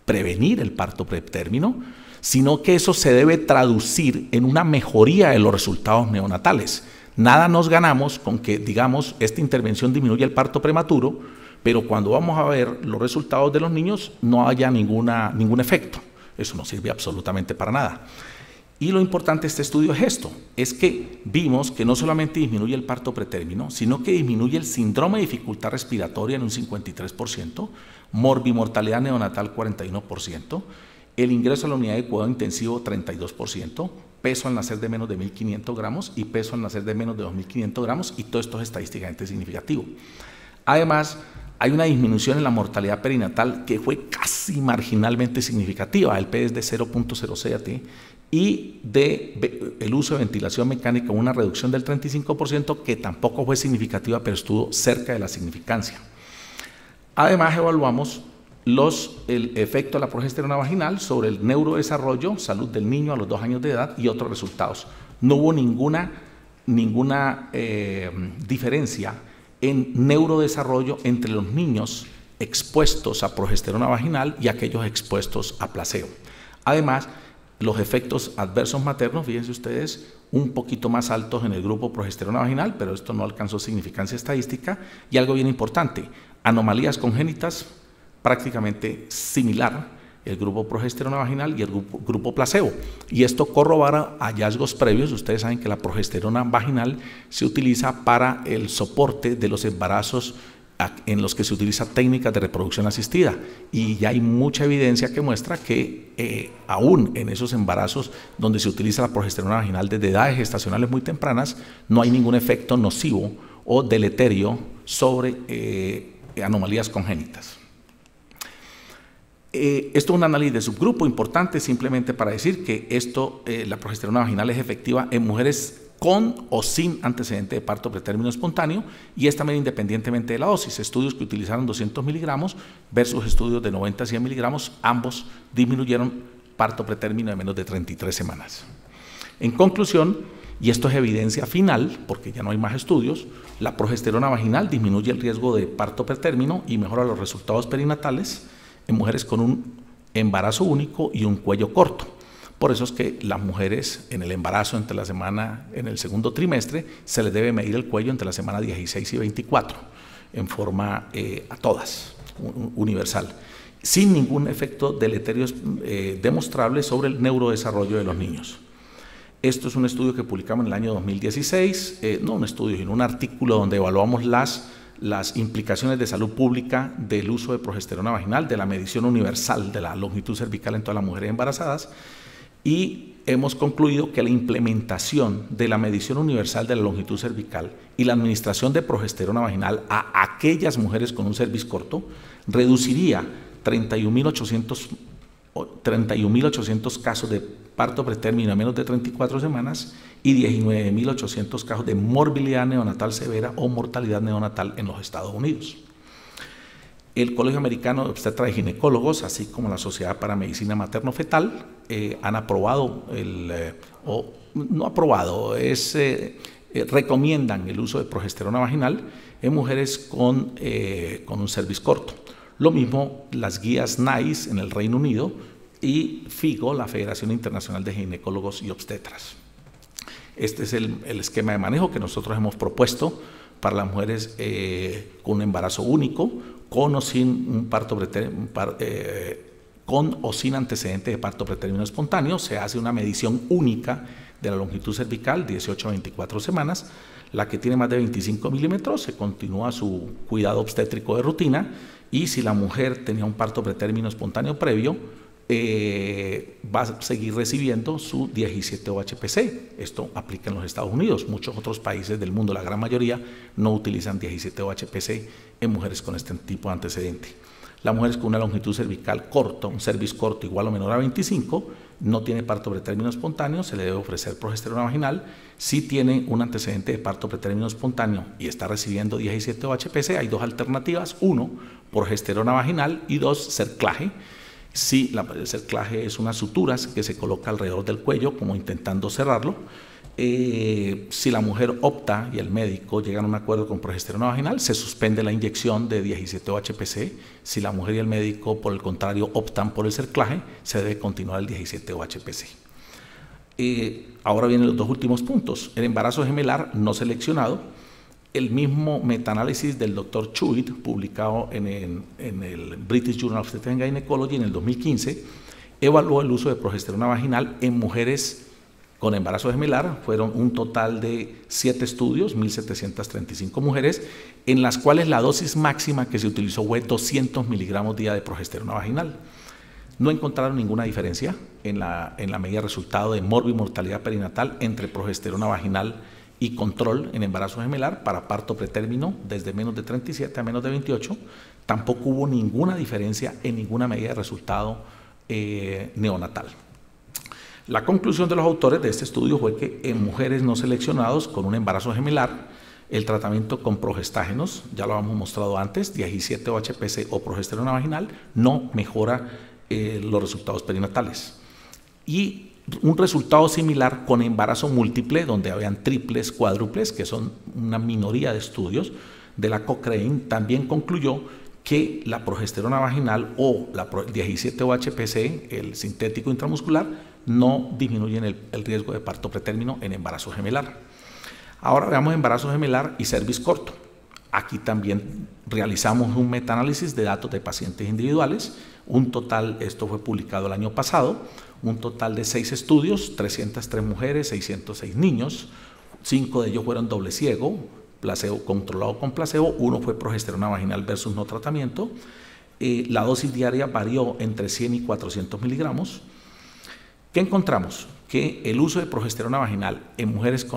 [SPEAKER 1] prevenir el parto pretérmino, sino que eso se debe traducir en una mejoría de los resultados neonatales. Nada nos ganamos con que, digamos, esta intervención disminuye el parto prematuro, pero cuando vamos a ver los resultados de los niños no haya ningún efecto. Eso no sirve absolutamente para nada. Y lo importante de este estudio es esto, es que vimos que no solamente disminuye el parto pretérmino, sino que disminuye el síndrome de dificultad respiratoria en un 53%, morbimortalidad neonatal 41%, el ingreso a la unidad de cuidado intensivo 32%, peso al nacer de menos de 1.500 gramos y peso al nacer de menos de 2.500 gramos, y todo esto es estadísticamente significativo. Además, hay una disminución en la mortalidad perinatal que fue casi marginalmente significativa, el P es de 0.07 y el uso de ventilación mecánica, una reducción del 35% que tampoco fue significativa, pero estuvo cerca de la significancia. Además, evaluamos el efecto de la progesterona vaginal sobre el neurodesarrollo, salud del niño a los 2 años de edad y otros resultados. No hubo ninguna diferencia en neurodesarrollo entre los niños expuestos a progesterona vaginal y aquellos expuestos a placebo. Además, los efectos adversos maternos, fíjense ustedes, un poquito más altos en el grupo progesterona vaginal, pero esto no alcanzó significancia estadística. Y algo bien importante, anomalías congénitas prácticamente similar, el grupo progesterona vaginal y el grupo placebo. Y esto corrobora hallazgos previos. Ustedes saben que la progesterona vaginal se utiliza para el soporte de los embarazos en los que se utiliza técnicas de reproducción asistida, y ya hay mucha evidencia que muestra que aún en esos embarazos donde se utiliza la progesterona vaginal desde edades gestacionales muy tempranas, no hay ningún efecto nocivo o deleterio sobre anomalías congénitas. Esto es un análisis de subgrupo importante, simplemente para decir que la progesterona vaginal es efectiva en mujeres con o sin antecedente de parto pretérmino espontáneo, y es también independientemente de la dosis. Estudios que utilizaron 200 miligramos versus estudios de 90 a 100 miligramos, ambos disminuyeron parto pretérmino de menos de 33 semanas. En conclusión, y esto es evidencia final, porque ya no hay más estudios, la progesterona vaginal disminuye el riesgo de parto pretérmino y mejora los resultados perinatales en mujeres con un embarazo único y un cuello corto. Por eso es que las mujeres en el embarazo en el segundo trimestre, se les debe medir el cuello entre la semana 16 y 24, en forma a todas, universal, sin ningún efecto deleterio demostrable sobre el neurodesarrollo de los niños. Esto es un estudio que publicamos en el año 2016, no un estudio, sino un artículo donde evaluamos las implicaciones de salud pública del uso de progesterona vaginal, de la medición universal de la longitud cervical en todas las mujeres embarazadas, y hemos concluido que la implementación de la medición universal de la longitud cervical y la administración de progesterona vaginal a aquellas mujeres con un cervix corto reduciría 31.800 casos de parto pretérmino a menos de 34 semanas y 19.800 casos de morbilidad neonatal severa o mortalidad neonatal en los Estados Unidos. El Colegio Americano de Obstetras y Ginecólogos, así como la Sociedad para Medicina Materno-Fetal, han aprobado, recomiendan el uso de progesterona vaginal en mujeres con un cervix corto. Lo mismo las guías NICE en el Reino Unido y FIGO, la Federación Internacional de Ginecólogos y Obstetras. Este es el esquema de manejo que nosotros hemos propuesto para las mujeres con un embarazo único, con o sin antecedente de parto pretérmino espontáneo. Se hace una medición única de la longitud cervical, 18 a 24 semanas. La que tiene más de 25 milímetros se continúa su cuidado obstétrico de rutina, y si la mujer tenía un parto pretérmino espontáneo previo, va a seguir recibiendo su 17-OHPC. Esto aplica en los Estados Unidos. Muchos otros países del mundo, la gran mayoría, no utilizan 17-OHPC en mujeres con este tipo de antecedente. Las mujeres con una longitud cervical corta, un cervix corto igual o menor a 25, no tiene parto pretérmino espontáneo, se le debe ofrecer progesterona vaginal. Si tiene un antecedente de parto pretérmino espontáneo y está recibiendo 17-OHPC, hay dos alternativas: 1, progesterona vaginal, y 2, cerclaje. Sí, el cerclaje es unas suturas que se coloca alrededor del cuello como intentando cerrarlo. Si la mujer opta y el médico llegan a un acuerdo con progesterona vaginal, se suspende la inyección de 17-OHPC. Si la mujer y el médico, por el contrario, optan por el cerclaje, se debe continuar el 17-OHPC. Ahora vienen los dos últimos puntos. El embarazo gemelar no seleccionado. El mismo metaanálisis del Dr. Chuit, publicado en el British Journal of Obstetrics and Gynecology en el 2015, evaluó el uso de progesterona vaginal en mujeres con embarazo gemelar. Fueron un total de 7 estudios, 1.735 mujeres, en las cuales la dosis máxima que se utilizó fue 200 miligramos día de progesterona vaginal. No encontraron ninguna diferencia en la medida de resultado de morbimortalidad perinatal entre progesterona vaginal y control en embarazo gemelar para parto pretérmino desde menos de 37 a menos de 28. Tampoco hubo ninguna diferencia en ninguna medida de resultado neonatal. La conclusión de los autores de este estudio fue que en mujeres no seleccionadas con un embarazo gemelar, el tratamiento con progestágenos, ya lo habíamos mostrado antes, 17-OHPC o progesterona vaginal, no mejora los resultados perinatales. Y un resultado similar con embarazo múltiple, donde habían triples, cuádruples, que son una minoría de estudios de la Cochrane, también concluyó que la progesterona vaginal o la 17-OHPC, el sintético intramuscular, no disminuyen el riesgo de parto pretérmino en embarazo gemelar. Ahora veamos embarazo gemelar y cervix corto. Aquí también realizamos un metaanálisis de datos de pacientes individuales. Un total, esto fue publicado el año pasado, un total de 6 estudios, 303 mujeres, 606 niños, 5 de ellos fueron doble ciego, placebo, controlado con placebo, 1 fue progesterona vaginal versus no tratamiento. La dosis diaria varió entre 100 y 400 miligramos. ¿Qué encontramos? Que el uso de progesterona vaginal en mujeres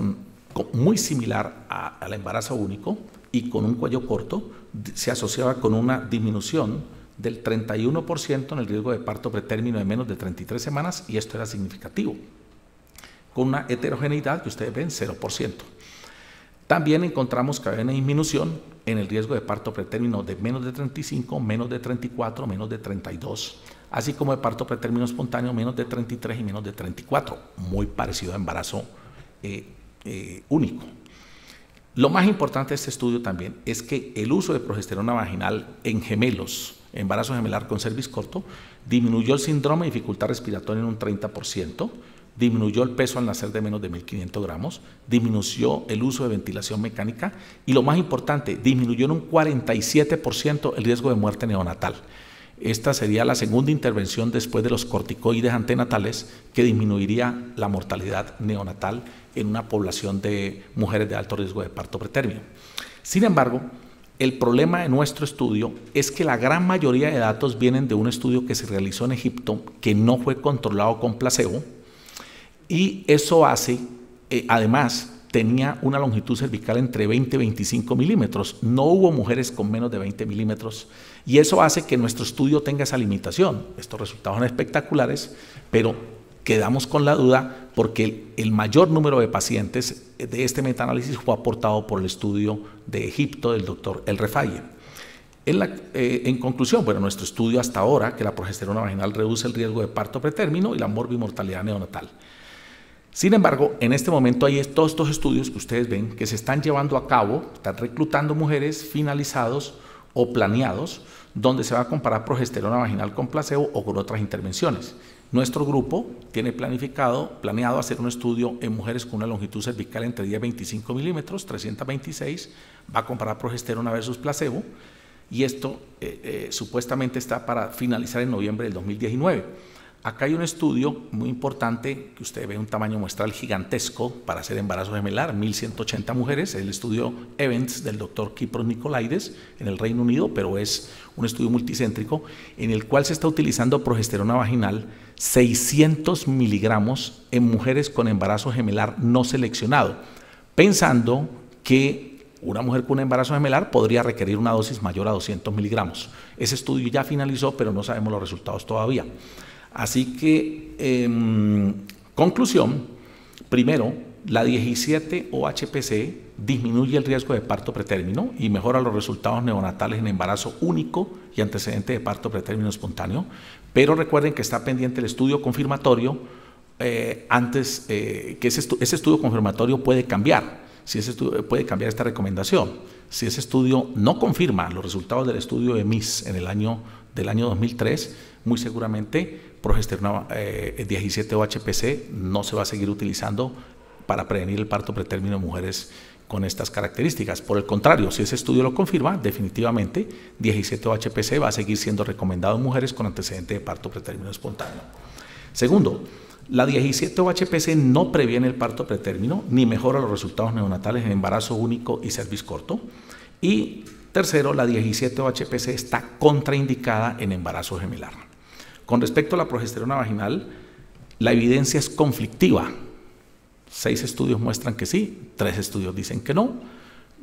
[SPEAKER 1] muy similar al embarazo único y con un cuello corto se asociaba con una disminución del 31% en el riesgo de parto pretérmino de menos de 33 semanas, y esto era significativo, con una heterogeneidad que ustedes ven 0%. También encontramos que había una disminución en el riesgo de parto pretérmino de menos de 35, menos de 34, menos de 32, así como de parto pretérmino espontáneo menos de 33 y menos de 34, muy parecido a embarazo único. Lo más importante de este estudio también es que el uso de progesterona vaginal en gemelos, embarazo gemelar con cervix corto, disminuyó el síndrome de dificultad respiratoria en un 30%, disminuyó el peso al nacer de menos de 1.500 gramos, disminuyó el uso de ventilación mecánica y, lo más importante, disminuyó en un 47% el riesgo de muerte neonatal. Esta sería la segunda intervención después de los corticoides antenatales que disminuiría la mortalidad neonatal en una población de mujeres de alto riesgo de parto pretérmino. Sin embargo, el problema de nuestro estudio es que la gran mayoría de datos vienen de un estudio que se realizó en Egipto que no fue controlado con placebo, y eso hace, además, tenía una longitud cervical entre 20 y 25 milímetros. No hubo mujeres con menos de 20 milímetros y eso hace que nuestro estudio tenga esa limitación. Estos resultados son espectaculares, pero quedamos con la duda porque el mayor número de pacientes de este metaanálisis fue aportado por el estudio de Egipto del doctor El Refaye. En conclusión, bueno, nuestro estudio hasta ahora, que la progesterona vaginal reduce el riesgo de parto pretérmino y la morbimortalidad neonatal. Sin embargo, en este momento hay todos estos estudios que ustedes ven que se están llevando a cabo, están reclutando mujeres finalizados o planeados, donde se va a comparar progesterona vaginal con placebo o con otras intervenciones. Nuestro grupo tiene planeado hacer un estudio en mujeres con una longitud cervical entre 10 y 25 milímetros, 326, va a comparar progesterona versus placebo, y esto supuestamente está para finalizar en noviembre del 2019. Acá hay un estudio muy importante que usted ve un tamaño muestral gigantesco para hacer embarazo gemelar, 1.180 mujeres, el estudio Events del doctor Kypros Nicolaides en el Reino Unido, pero es un estudio multicéntrico en el cual se está utilizando progesterona vaginal 600 miligramos en mujeres con embarazo gemelar no seleccionado, pensando que una mujer con un embarazo gemelar podría requerir una dosis mayor a 200 miligramos. Ese estudio ya finalizó, pero no sabemos los resultados todavía. Así que, conclusión, primero, la 17-OHPC disminuye el riesgo de parto pretérmino y mejora los resultados neonatales en embarazo único y antecedente de parto pretérmino espontáneo, pero recuerden que está pendiente el estudio confirmatorio antes, que ese estudio confirmatorio puede cambiar, si ese estudio, puede cambiar esta recomendación. Si ese estudio no confirma los resultados del estudio de MIS en el año 2003, muy seguramente progesterona 17-OHPC no se va a seguir utilizando para prevenir el parto pretérmino en mujeres con estas características. Por el contrario, si ese estudio lo confirma, definitivamente 17-OHPC va a seguir siendo recomendado en mujeres con antecedente de parto pretérmino espontáneo. Segundo, la 17-OHPC no previene el parto pretérmino ni mejora los resultados neonatales en embarazo único y cervix corto. Y tercero, la 17-OHPC está contraindicada en embarazo gemelar. Con respecto a la progesterona vaginal, la evidencia es conflictiva. 6 estudios muestran que sí, 3 estudios dicen que no,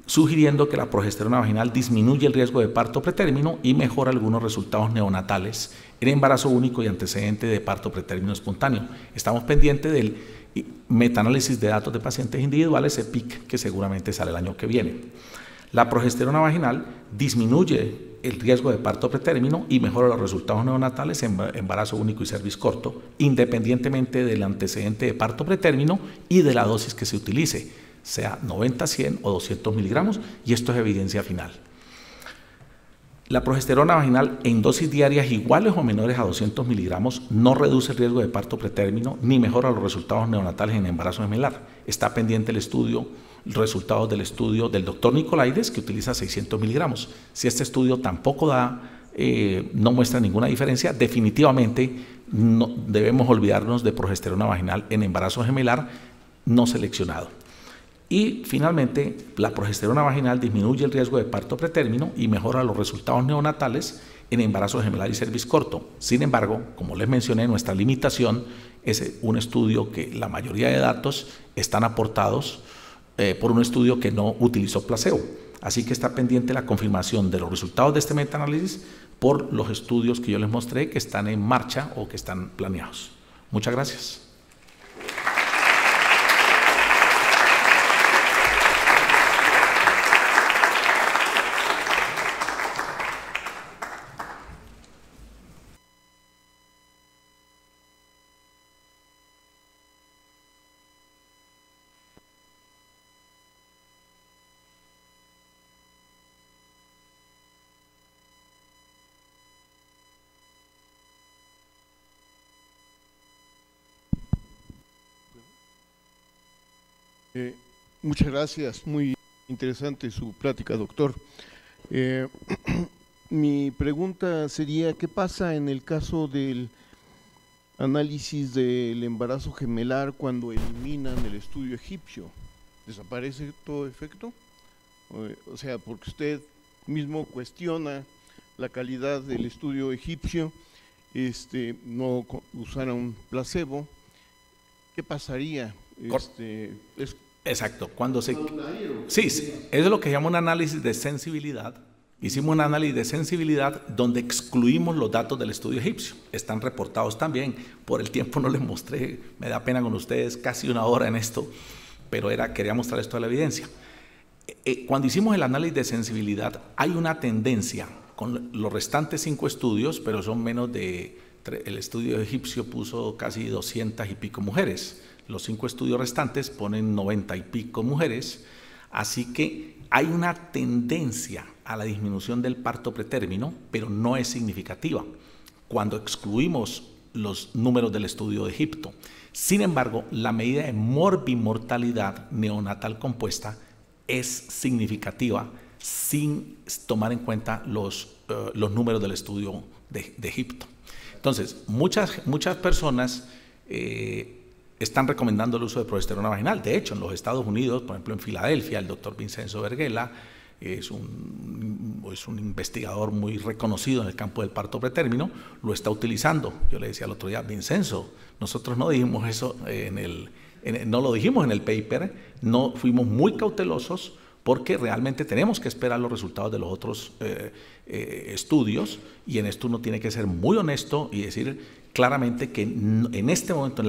[SPEAKER 1] sugiriendo que la progesterona vaginal disminuye el riesgo de parto pretérmino y mejora algunos resultados neonatales en embarazo único y antecedente de parto pretérmino espontáneo. Estamos pendientes del metaanálisis de datos de pacientes individuales, EPIC, que seguramente sale el año que viene. La progesterona vaginal disminuye el riesgo de parto pretérmino y mejora los resultados neonatales en embarazo único y cervix corto, independientemente del antecedente de parto pretérmino y de la dosis que se utilice, sea 90, 100 o 200 miligramos, y esto es evidencia final. La progesterona vaginal en dosis diarias iguales o menores a 200 miligramos no reduce el riesgo de parto pretérmino ni mejora los resultados neonatales en embarazo gemelar. Está pendiente el estudio, resultados del estudio del doctor Nicolaides, que utiliza 600 miligramos. Si este estudio tampoco no muestra ninguna diferencia, definitivamente no debemos olvidarnos de progesterona vaginal en embarazo gemelar no seleccionado. Y finalmente, la progesterona vaginal disminuye el riesgo de parto pretérmino y mejora los resultados neonatales en embarazo gemelar y cervix corto. Sin embargo, como les mencioné, nuestra limitación es un estudio que la mayoría de datos están aportados por un estudio que no utilizó placebo. Así que está pendiente la confirmación de los resultados de este metaanálisis por los estudios que yo les mostré que están en marcha o que están planeados. Muchas gracias.
[SPEAKER 2] Muchas gracias, muy interesante su plática, doctor. Mi pregunta sería, ¿qué pasa en el caso del análisis del embarazo gemelar cuando eliminan el estudio egipcio? ¿Desaparece todo efecto? O sea, porque usted mismo cuestiona la calidad del estudio egipcio, no usaron placebo, ¿qué pasaría?
[SPEAKER 1] Exacto, cuando se... Sí, eso es lo que llama un análisis de sensibilidad. Hicimos un análisis de sensibilidad donde excluimos los datos del estudio egipcio. Están reportados también. Por el tiempo no les mostré, me da pena con ustedes, casi una hora en esto, pero quería mostrarles toda la evidencia. Cuando hicimos el análisis de sensibilidad, hay una tendencia con los restantes 5 estudios, pero son menos de... El estudio egipcio puso casi 200 y pico mujeres. Los 5 estudios restantes ponen 90 y pico mujeres, así que hay una tendencia a la disminución del parto pretérmino, pero no es significativa cuando excluimos los números del estudio de Egipto. Sin embargo, la medida de morbimortalidad neonatal compuesta es significativa sin tomar en cuenta los números del estudio de Egipto. Entonces, muchas personas están recomendando el uso de progesterona vaginal. De hecho, en los Estados Unidos, por ejemplo en Filadelfia, el doctor Vincenzo Verghela es un investigador muy reconocido en el campo del parto pretérmino, lo está utilizando. Yo le decía el otro día, Vincenzo, nosotros no dijimos eso no lo dijimos en el paper, no fuimos muy cautelosos porque realmente tenemos que esperar los resultados de los otros estudios, y en esto uno tiene que ser muy honesto y decir claramente que en este momento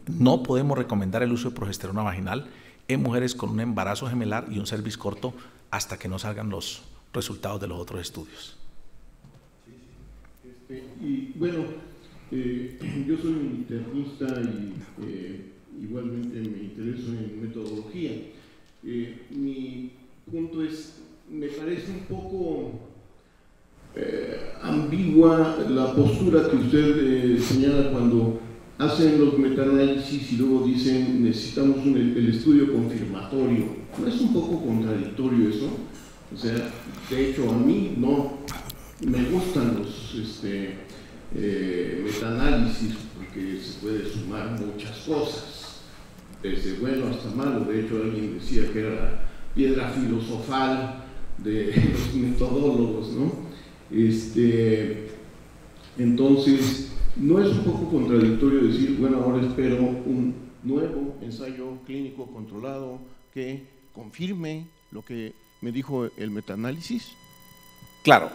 [SPEAKER 1] no podemos recomendar el uso de progesterona vaginal en mujeres con un embarazo gemelar y un cervix corto hasta que no salgan los resultados de los otros estudios.
[SPEAKER 2] Y bueno, Yo soy un internista y igualmente me intereso en metodología. Mi punto es, me parece un poco ambigua la postura que usted señala cuando hacen los metaanálisis y luego dicen necesitamos el estudio confirmatorio. ¿No es un poco contradictorio eso? O sea, de hecho a mí no me gustan los metaanálisis porque se puede sumar muchas cosas, desde bueno hasta malo. De hecho alguien decía que era la piedra filosofal de los metodólogos, ¿no? Entonces, ¿no es un poco contradictorio decir, bueno, ahora espero un nuevo ensayo clínico controlado que confirme lo que me dijo el metaanálisis?
[SPEAKER 1] Claro,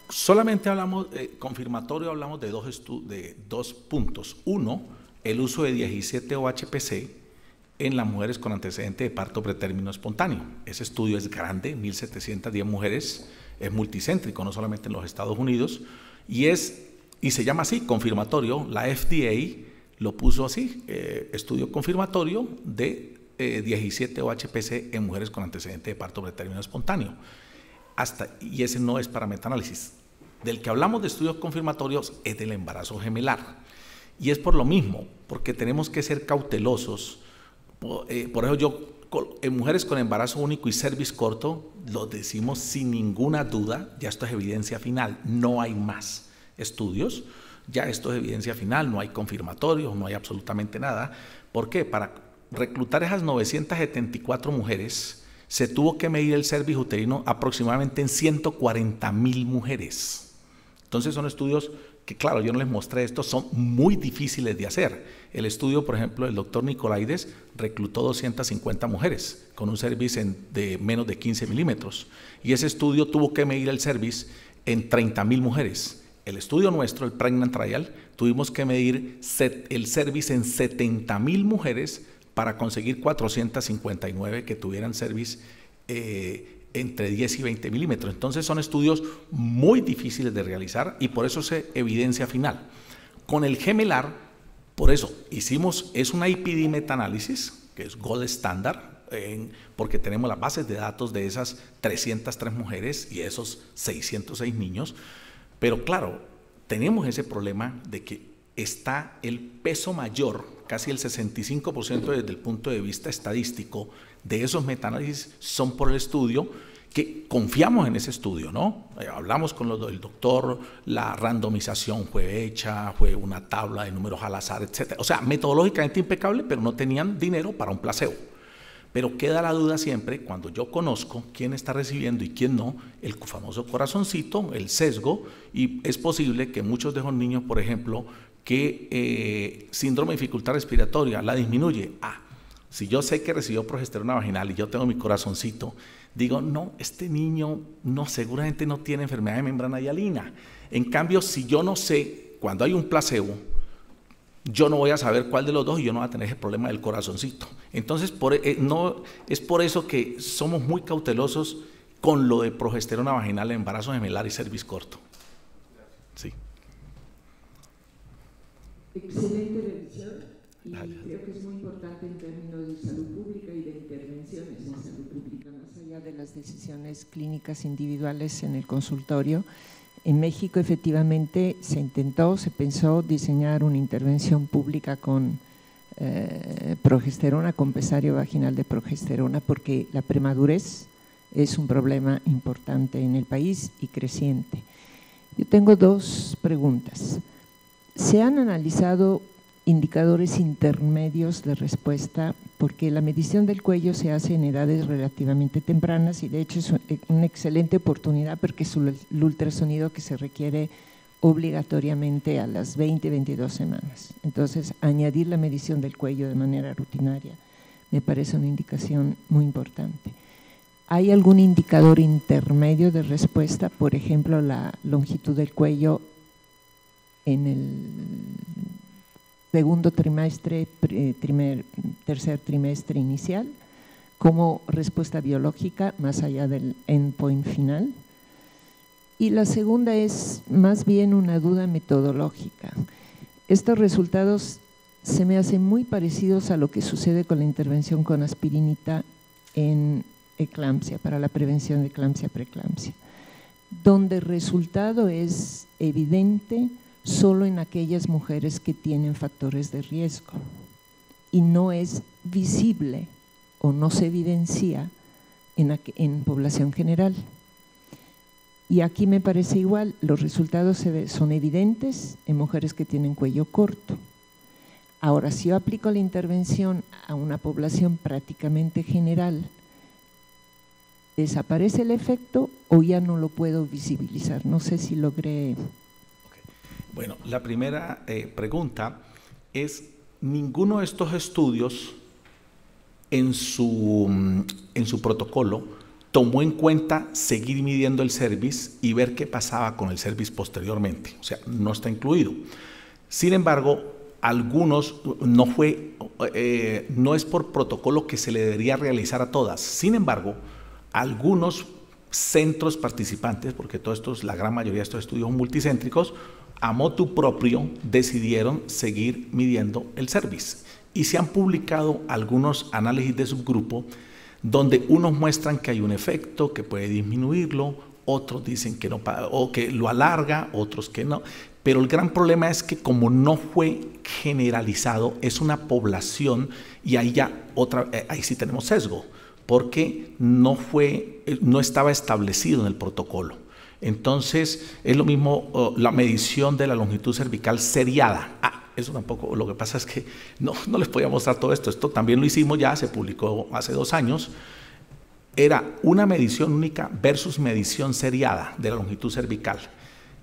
[SPEAKER 1] solamente hablamos, confirmatorio, hablamos de dos puntos. Uno, el uso de 17-OHPC en las mujeres con antecedente de parto pretérmino espontáneo. Ese estudio es grande, 1.710 mujeres, es multicéntrico, no solamente en los Estados Unidos, y se llama así, confirmatorio. La FDA lo puso así, estudio confirmatorio de 17-OHPC en mujeres con antecedente de parto pretérmino espontáneo. Y ese no es para metaanálisis. Del que hablamos de estudios confirmatorios es del embarazo gemelar. Y es por lo mismo, porque tenemos que ser cautelosos. Por eso en mujeres con embarazo único y cervix corto, lo decimos sin ninguna duda, ya esto es evidencia final, no hay más estudios, ya esto es evidencia final, no hay confirmatorios, no hay absolutamente nada. ¿Por qué? Para reclutar esas 974 mujeres, se tuvo que medir el cervix uterino aproximadamente en 140.000 mujeres. Entonces son estudios que, claro, yo no les mostré esto, son muy difíciles de hacer. El estudio, por ejemplo, el doctor Nicolaides reclutó 250 mujeres con un cervix de menos de 15 milímetros. Y ese estudio tuvo que medir el cervix en 30.000 mujeres. El estudio nuestro, el Pregnant Trial, tuvimos que medir el cervix en 70.000 mujeres para conseguir 459 que tuvieran cervix entre 10 y 20 milímetros. Entonces son estudios muy difíciles de realizar y por eso es evidencia final. Con el gemelar, por eso hicimos, es una IPD metaanálisis, que es gold standard, porque tenemos las bases de datos de esas 303 mujeres y esos 606 niños, pero claro, tenemos ese problema de que está el peso mayor, casi el 65% desde el punto de vista estadístico, de esos metaanálisis son por el estudio, que confiamos en ese estudio, ¿no? Hablamos con el doctor, la randomización fue hecha, fue una tabla de números al azar, etc. O sea, metodológicamente impecable, pero no tenían dinero para un placebo. Pero queda la duda siempre, cuando yo conozco quién está recibiendo y quién no, el famoso corazoncito, el sesgo, y es posible que muchos de esos niños, por ejemplo, que síndrome de dificultad respiratoria la disminuye. Si yo sé que recibió progesterona vaginal y yo tengo mi corazoncito, digo, no, este niño no, seguramente no tiene enfermedad de membrana hialina. En cambio, si yo no sé, cuando hay un placebo, yo no voy a saber cuál de los dos y yo no voy a tener ese problema del corazoncito. Entonces, es por eso que somos muy cautelosos con lo de progesterona vaginal en embarazo gemelar y cervix corto. Sí.
[SPEAKER 3] Excelente revisión. Y creo que es muy importante en términos de salud pública y de intervenciones en salud pública, más allá de las decisiones clínicas individuales en el consultorio. En México efectivamente se pensó diseñar una intervención pública con progesterona, con pesario vaginal de progesterona, porque la premadurez es un problema importante en el país y creciente. Yo tengo dos preguntas. ¿Se han analizado indicadores intermedios de respuesta? Porque la medición del cuello se hace en edades relativamente tempranas y de hecho es una excelente oportunidad porque es el ultrasonido que se requiere obligatoriamente a las 20-22 semanas. Entonces, añadir la medición del cuello de manera rutinaria me parece una indicación muy importante. ¿Hay algún indicador intermedio de respuesta? Por ejemplo, la longitud del cuello en el segundo trimestre, tercer trimestre inicial, como respuesta biológica más allá del endpoint final. Y la segunda es más bien una duda metodológica. Estos resultados se me hacen muy parecidos a lo que sucede con la intervención con aspirinita en eclampsia, para la prevención de eclampsia, preeclampsia, donde el resultado es evidente solo en aquellas mujeres que tienen factores de riesgo y no es visible o no se evidencia en población general. Y aquí me parece igual, los resultados son evidentes en mujeres que tienen cuello corto. Ahora, si yo aplico la intervención a una población prácticamente general, ¿desaparece el efecto o ya no lo puedo visibilizar? No sé si logré.
[SPEAKER 1] Bueno, la primera pregunta es, ninguno de estos estudios en su protocolo tomó en cuenta seguir midiendo el cervix y ver qué pasaba con el cervix posteriormente, o sea, no está incluido. Sin embargo, algunos no es por protocolo que se le debería realizar a todas. Sin embargo, algunos centros participantes, porque todo esto, la gran mayoría de estos estudios son multicéntricos, a motu propio decidieron seguir midiendo el cervix. Y se han publicado algunos análisis de subgrupo donde unos muestran que hay un efecto, que puede disminuirlo, otros dicen que no, o que lo alarga, otros que no. Pero el gran problema es que como no fue generalizado, es una población y ahí ahí sí tenemos sesgo, porque no estaba establecido en el protocolo. Entonces, es lo mismo la medición de la longitud cervical seriada. Eso tampoco, lo que pasa es que no les podía mostrar todo esto. Esto también lo hicimos ya, se publicó hace 2 años. Era una medición única versus medición seriada de la longitud cervical.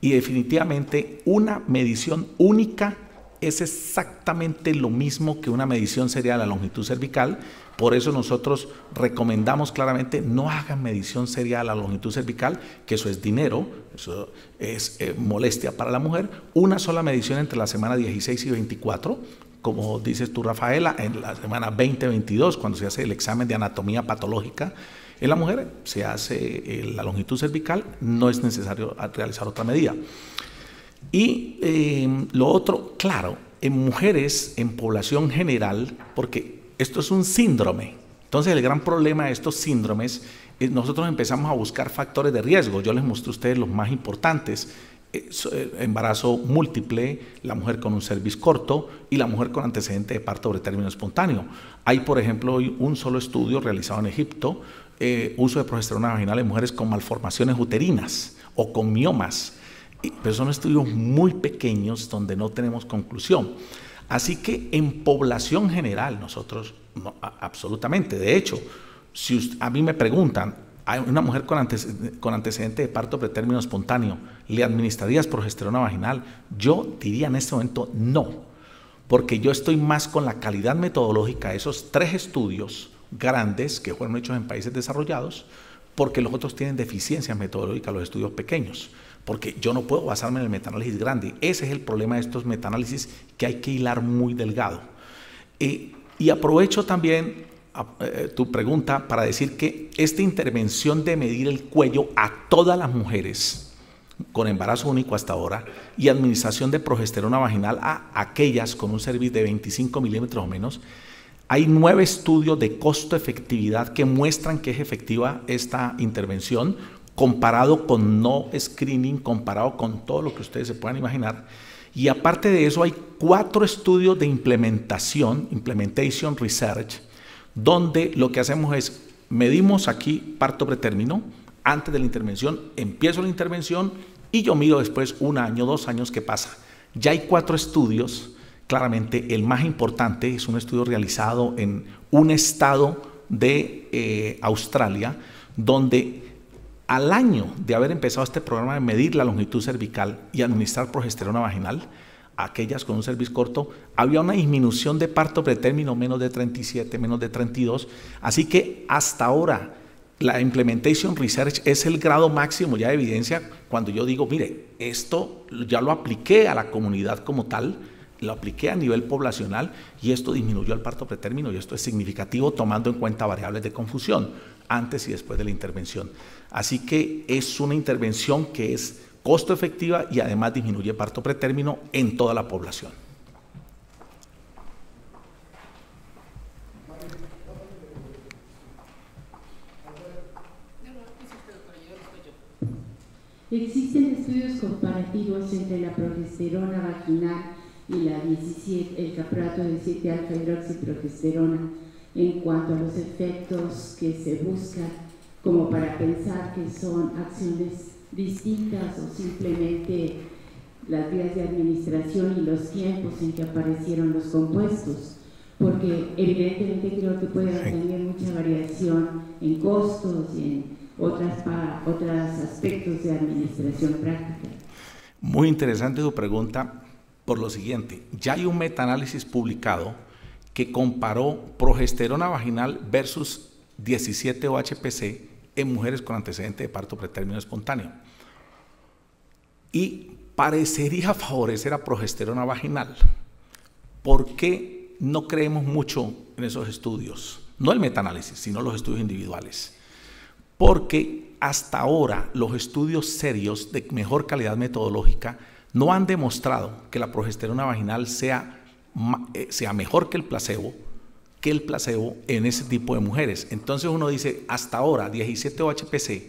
[SPEAKER 1] Y definitivamente una medición única es exactamente lo mismo que una medición seriada de la longitud cervical. Por eso nosotros recomendamos claramente no hagan medición seriada de la longitud cervical, que eso es dinero, eso es molestia para la mujer. Una sola medición entre la semana 16 y 24, como dices tú, Rafaela, en la semana 20-22, cuando se hace el examen de anatomía patológica en la mujer, se hace la longitud cervical, no es necesario realizar otra medida. Y lo otro, claro, en mujeres, en población general, porque esto es un síndrome. Entonces, el gran problema de estos síndromes es nosotros empezamos a buscar factores de riesgo. Yo les mostré a ustedes los más importantes: embarazo múltiple, la mujer con un cervix corto y la mujer con antecedente de parto pretérmino espontáneo. Hay, por ejemplo, hoy un solo estudio realizado en Egipto, uso de progesterona vaginal en mujeres con malformaciones uterinas o con miomas. Pero son estudios muy pequeños donde no tenemos conclusión. Así que en población general nosotros, no, absolutamente. De hecho, si a mí me preguntan, ¿a una mujer con antecedente de parto pretérmino espontáneo le administrarías progesterona vaginal? Yo diría en este momento no, porque yo estoy más con la calidad metodológica de esos 3 estudios grandes que fueron hechos en países desarrollados, porque los otros tienen deficiencias metodológicas, los estudios pequeños. Porque yo no puedo basarme en el metaanálisis grande. Ese es el problema de estos metaanálisis, que hay que hilar muy delgado. Y aprovecho también tu pregunta para decir que esta intervención de medir el cuello a todas las mujeres con embarazo único hasta ahora y administración de progesterona vaginal a aquellas con un cervix de 25 milímetros o menos, hay 9 estudios de costo-efectividad que muestran que es efectiva esta intervención, comparado con no screening, comparado con todo lo que ustedes se puedan imaginar. Y aparte de eso hay 4 estudios de implementation research, donde lo que hacemos es, medimos aquí parto pretérmino, antes de la intervención, empiezo la intervención y yo miro después 1 año, 2 años qué pasa. Ya hay 4 estudios, claramente el más importante es un estudio realizado en un estado de Australia, donde al año de haber empezado este programa de medir la longitud cervical y administrar progesterona vaginal a aquellas con un cervix corto, había una disminución de parto pretérmino menos de 37, menos de 32. Así que hasta ahora la implementation research es el grado máximo ya de evidencia cuando yo digo, mire, esto ya lo apliqué a la comunidad como tal, lo apliqué a nivel poblacional y esto disminuyó el parto pretérmino y esto es significativo tomando en cuenta variables de confusión. antes y después de la intervención. Así que es una intervención que es costo efectiva y además disminuye parto pretérmino en toda la población.
[SPEAKER 4] Existen estudios comparativos entre la progesterona vaginal y el caprato de 17-alfa-hidroxiprogesterona en cuanto a los efectos que se buscan, como para pensar que son acciones distintas o simplemente las vías de administración y los tiempos en que aparecieron los compuestos, porque evidentemente creo que puede haber también mucha variación en costos y en otros aspectos de administración práctica.
[SPEAKER 1] Muy interesante tu pregunta por lo siguiente, ya hay un metaanálisis publicado que comparó progesterona vaginal versus 17-OHPC en mujeres con antecedente de parto pretérmino espontáneo y parecería favorecer a progesterona vaginal. ¿Por qué no creemos mucho en esos estudios? No el metaanálisis, sino los estudios individuales. Porque hasta ahora los estudios serios de mejor calidad metodológica no han demostrado que la progesterona vaginal sea mejor que el placebo en ese tipo de mujeres. Entonces uno dice, hasta ahora 17-OHPC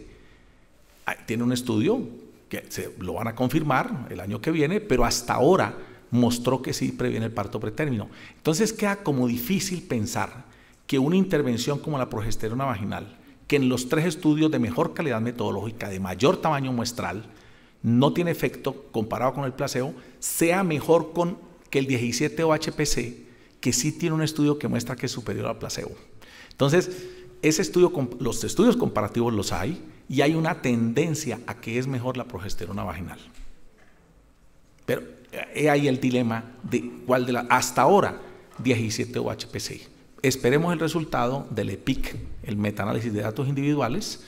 [SPEAKER 1] tiene un estudio que lo van a confirmar el año que viene, pero hasta ahora mostró que sí previene el parto pretérmino. Entonces queda como difícil pensar que una intervención como la progesterona vaginal, que en los 3 estudios de mejor calidad metodológica, de mayor tamaño muestral, no tiene efecto comparado con el placebo, sea mejor que el 17-OHPC, que sí tiene un estudio que muestra que es superior al placebo. Entonces, los estudios comparativos los hay y hay una tendencia a que es mejor la progesterona vaginal. Pero he ahí el dilema de cuál hasta ahora 17-OHPC. Esperemos el resultado del EPIC, el metaanálisis de datos individuales,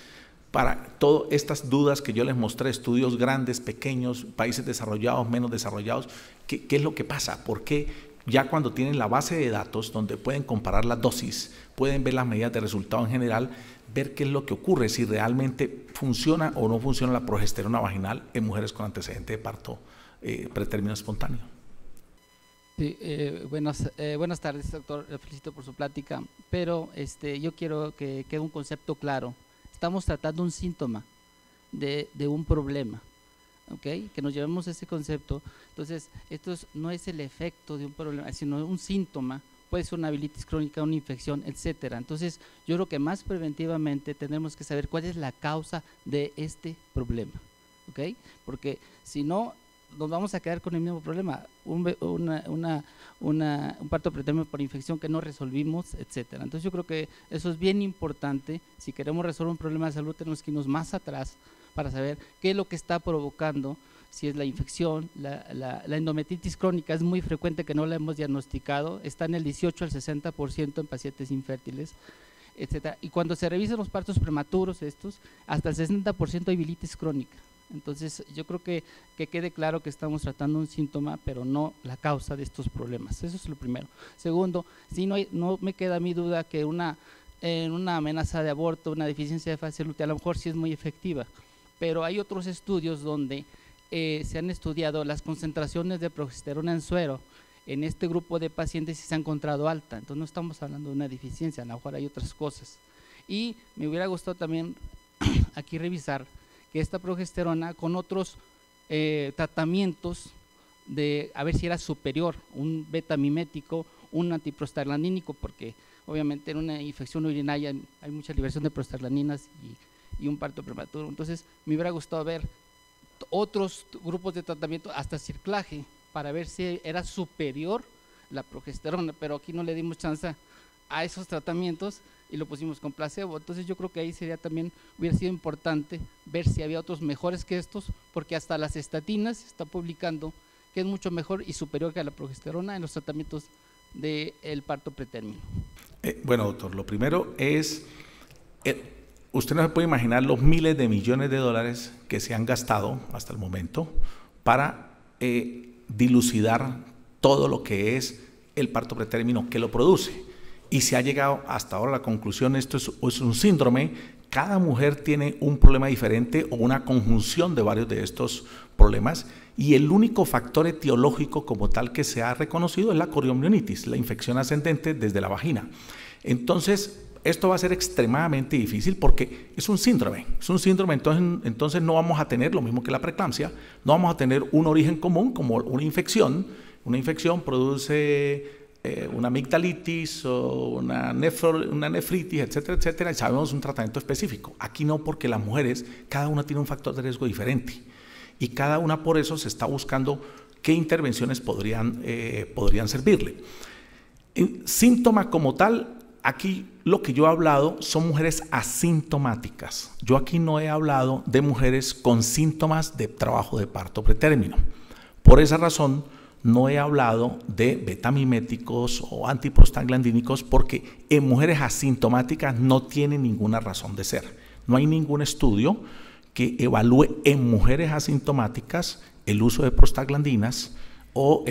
[SPEAKER 1] para todas estas dudas que yo les mostré, estudios grandes, pequeños, países desarrollados, menos desarrollados. ¿Qué es lo que pasa? ¿Por qué ya cuando tienen la base de datos donde pueden comparar las dosis, pueden ver las medidas de resultado en general, ver qué es lo que ocurre, si realmente funciona o no funciona la progesterona vaginal en mujeres con antecedente de parto pretérmino espontáneo?
[SPEAKER 5] Sí, buenas tardes, doctor. Le felicito por su plática, pero yo quiero que quede un concepto claro. Estamos tratando un síntoma de un problema, ¿ok? Que nos llevemos ese concepto. Entonces, esto no es el efecto de un problema, sino un síntoma. Puede ser una bilitis crónica, una infección, etcétera. Entonces, yo creo que más preventivamente tenemos que saber cuál es la causa de este problema, ¿ok? Porque si no, nos vamos a quedar con el mismo problema, un parto pretérmino por infección que no resolvimos, etcétera. Entonces yo creo que eso es bien importante. Si queremos resolver un problema de salud, tenemos que irnos más atrás para saber qué es lo que está provocando, si es la infección, la endometritis crónica es muy frecuente que no la hemos diagnosticado, está en el 18 al 60% en pacientes infértiles, etcétera. Y cuando se revisan los partos prematuros hasta el 60% hay bilitis crónica. Entonces yo creo que quede claro que estamos tratando un síntoma, pero no la causa de estos problemas. Eso es lo primero. Segundo, si no me queda mi duda que una amenaza de aborto, una deficiencia de fase lútea, a lo mejor sí es muy efectiva, pero hay otros estudios donde se han estudiado las concentraciones de progesterona en suero en este grupo de pacientes y se ha encontrado alta. Entonces no estamos hablando de una deficiencia, a lo mejor hay otras cosas. Y me hubiera gustado también aquí revisar que esta progesterona con otros tratamientos a ver si era superior, un beta-mimético, un antiprostaglandínico, porque obviamente en una infección urinaria hay mucha liberación de prostaglandinas y un parto prematuro. Entonces me hubiera gustado ver otros grupos de tratamiento, hasta circlaje, para ver si era superior la progesterona, pero aquí no le dimos chance a esos tratamientos y lo pusimos con placebo. Entonces yo creo que ahí hubiera sido importante ver si había otros mejores que estos, porque hasta las estatinas se está publicando que es mucho mejor y superior que la progesterona en los tratamientos del parto pretérmino.
[SPEAKER 1] Bueno, doctor, lo primero es, usted no se puede imaginar los miles de millones de dólares que se han gastado hasta el momento para dilucidar todo lo que es el parto pretérmino que lo produce. y se ha llegado hasta ahora a la conclusión, esto es un síndrome, cada mujer tiene un problema diferente o una conjunción de varios de estos problemas, y el único factor etiológico como tal que se ha reconocido es la coriomnionitis, la infección ascendente desde la vagina. Entonces, esto va a ser extremadamente difícil porque es un síndrome, entonces no vamos a tener lo mismo que la preeclampsia, no vamos a tener un origen común como una infección produce una amigdalitis o una nefritis, etcétera, etcétera, y sabemos un tratamiento específico. Aquí no, porque las mujeres, cada una tiene un factor de riesgo diferente y cada una por eso se está buscando qué intervenciones podrían servirle. Síntoma como tal, aquí lo que yo he hablado son mujeres asintomáticas. Yo aquí no he hablado de mujeres con síntomas de trabajo de parto pretérmino. Por esa razón, no he hablado de betamiméticos o antiprostaglandínicos, porque en mujeres asintomáticas no tiene ninguna razón de ser. No hay ningún estudio que evalúe en mujeres asintomáticas el uso de prostaglandinas o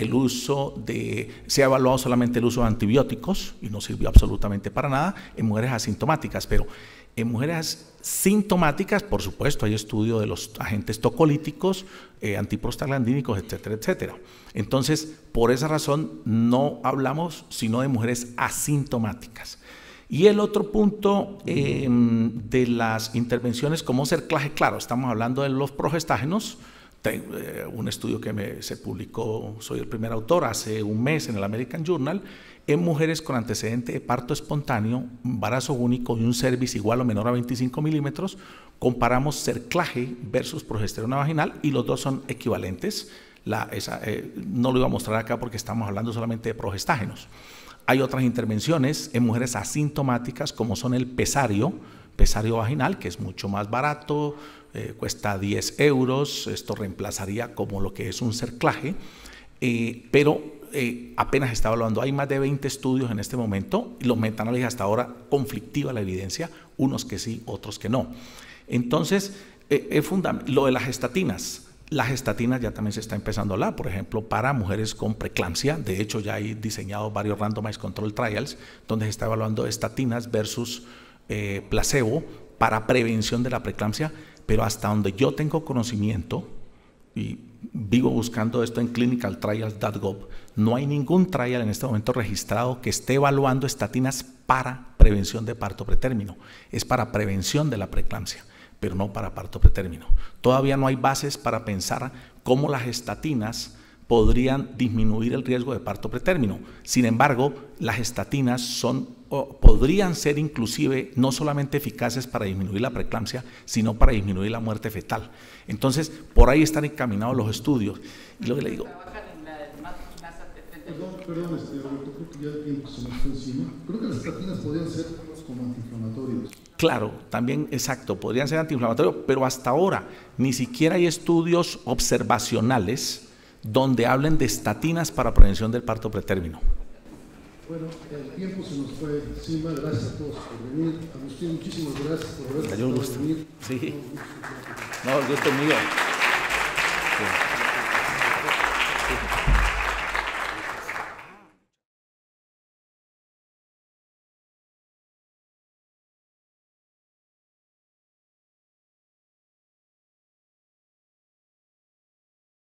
[SPEAKER 1] se ha evaluado solamente el uso de antibióticos y no sirvió absolutamente para nada en mujeres asintomáticas, pero en mujeres sintomáticas, por supuesto, hay estudio de los agentes tocolíticos, antiprostaglandínicos, etcétera, etcétera. Entonces, por esa razón, no hablamos sino de mujeres asintomáticas. Y el otro punto de las intervenciones como cerclaje, claro, estamos hablando de los progestágenos. Un estudio que se publicó, soy el primer autor, hace un mes en el American Journal, en mujeres con antecedente de parto espontáneo, embarazo único y un cervix igual o menor a 25 milímetros, comparamos cerclaje versus progesterona vaginal y los dos son equivalentes. No lo iba a mostrar acá porque estamos hablando solamente de progestágenos. Hay otras intervenciones en mujeres asintomáticas como son el pesario vaginal, que es mucho más barato, cuesta 10 euros, esto reemplazaría como lo que es un cerclaje, pero apenas está evaluando. Hay más de 20 estudios en este momento y los metaanálisis hasta ahora conflictiva la evidencia, unos que sí, otros que no. Entonces, lo de las estatinas ya también se está empezando a hablar, por ejemplo, para mujeres con preeclampsia. De hecho, ya hay diseñados varios randomized control trials donde se está evaluando estatinas versus placebo para prevención de la preeclampsia, pero hasta donde yo tengo conocimiento y vivo buscando esto en clinicaltrials.gov, no hay ningún trial en este momento registrado que esté evaluando estatinas para prevención de parto pretérmino. Es para prevención de la preeclampsia, pero no para parto pretérmino. Todavía no hay bases para pensar cómo las estatinas podrían disminuir el riesgo de parto pretérmino. Sin embargo, las estatinas podrían ser inclusive no solamente eficaces para disminuir la preeclampsia, sino para disminuir la muerte fetal. Entonces, por ahí están encaminados los estudios. Y lo que le digo...
[SPEAKER 6] Perdón, Roberto, creo que ya el tiempo se nos fue encima. Creo que las estatinas podrían ser como antiinflamatorios.
[SPEAKER 1] Claro, también, exacto, podrían ser antiinflamatorios, pero hasta ahora ni siquiera hay estudios observacionales donde hablen de estatinas para prevención del parto pretérmino.
[SPEAKER 6] Bueno, el tiempo se nos fue encima. Gracias a todos por venir. Agustín, muchísimas gracias por haber venido.
[SPEAKER 1] Sí. No, el gusto es mío. Sí.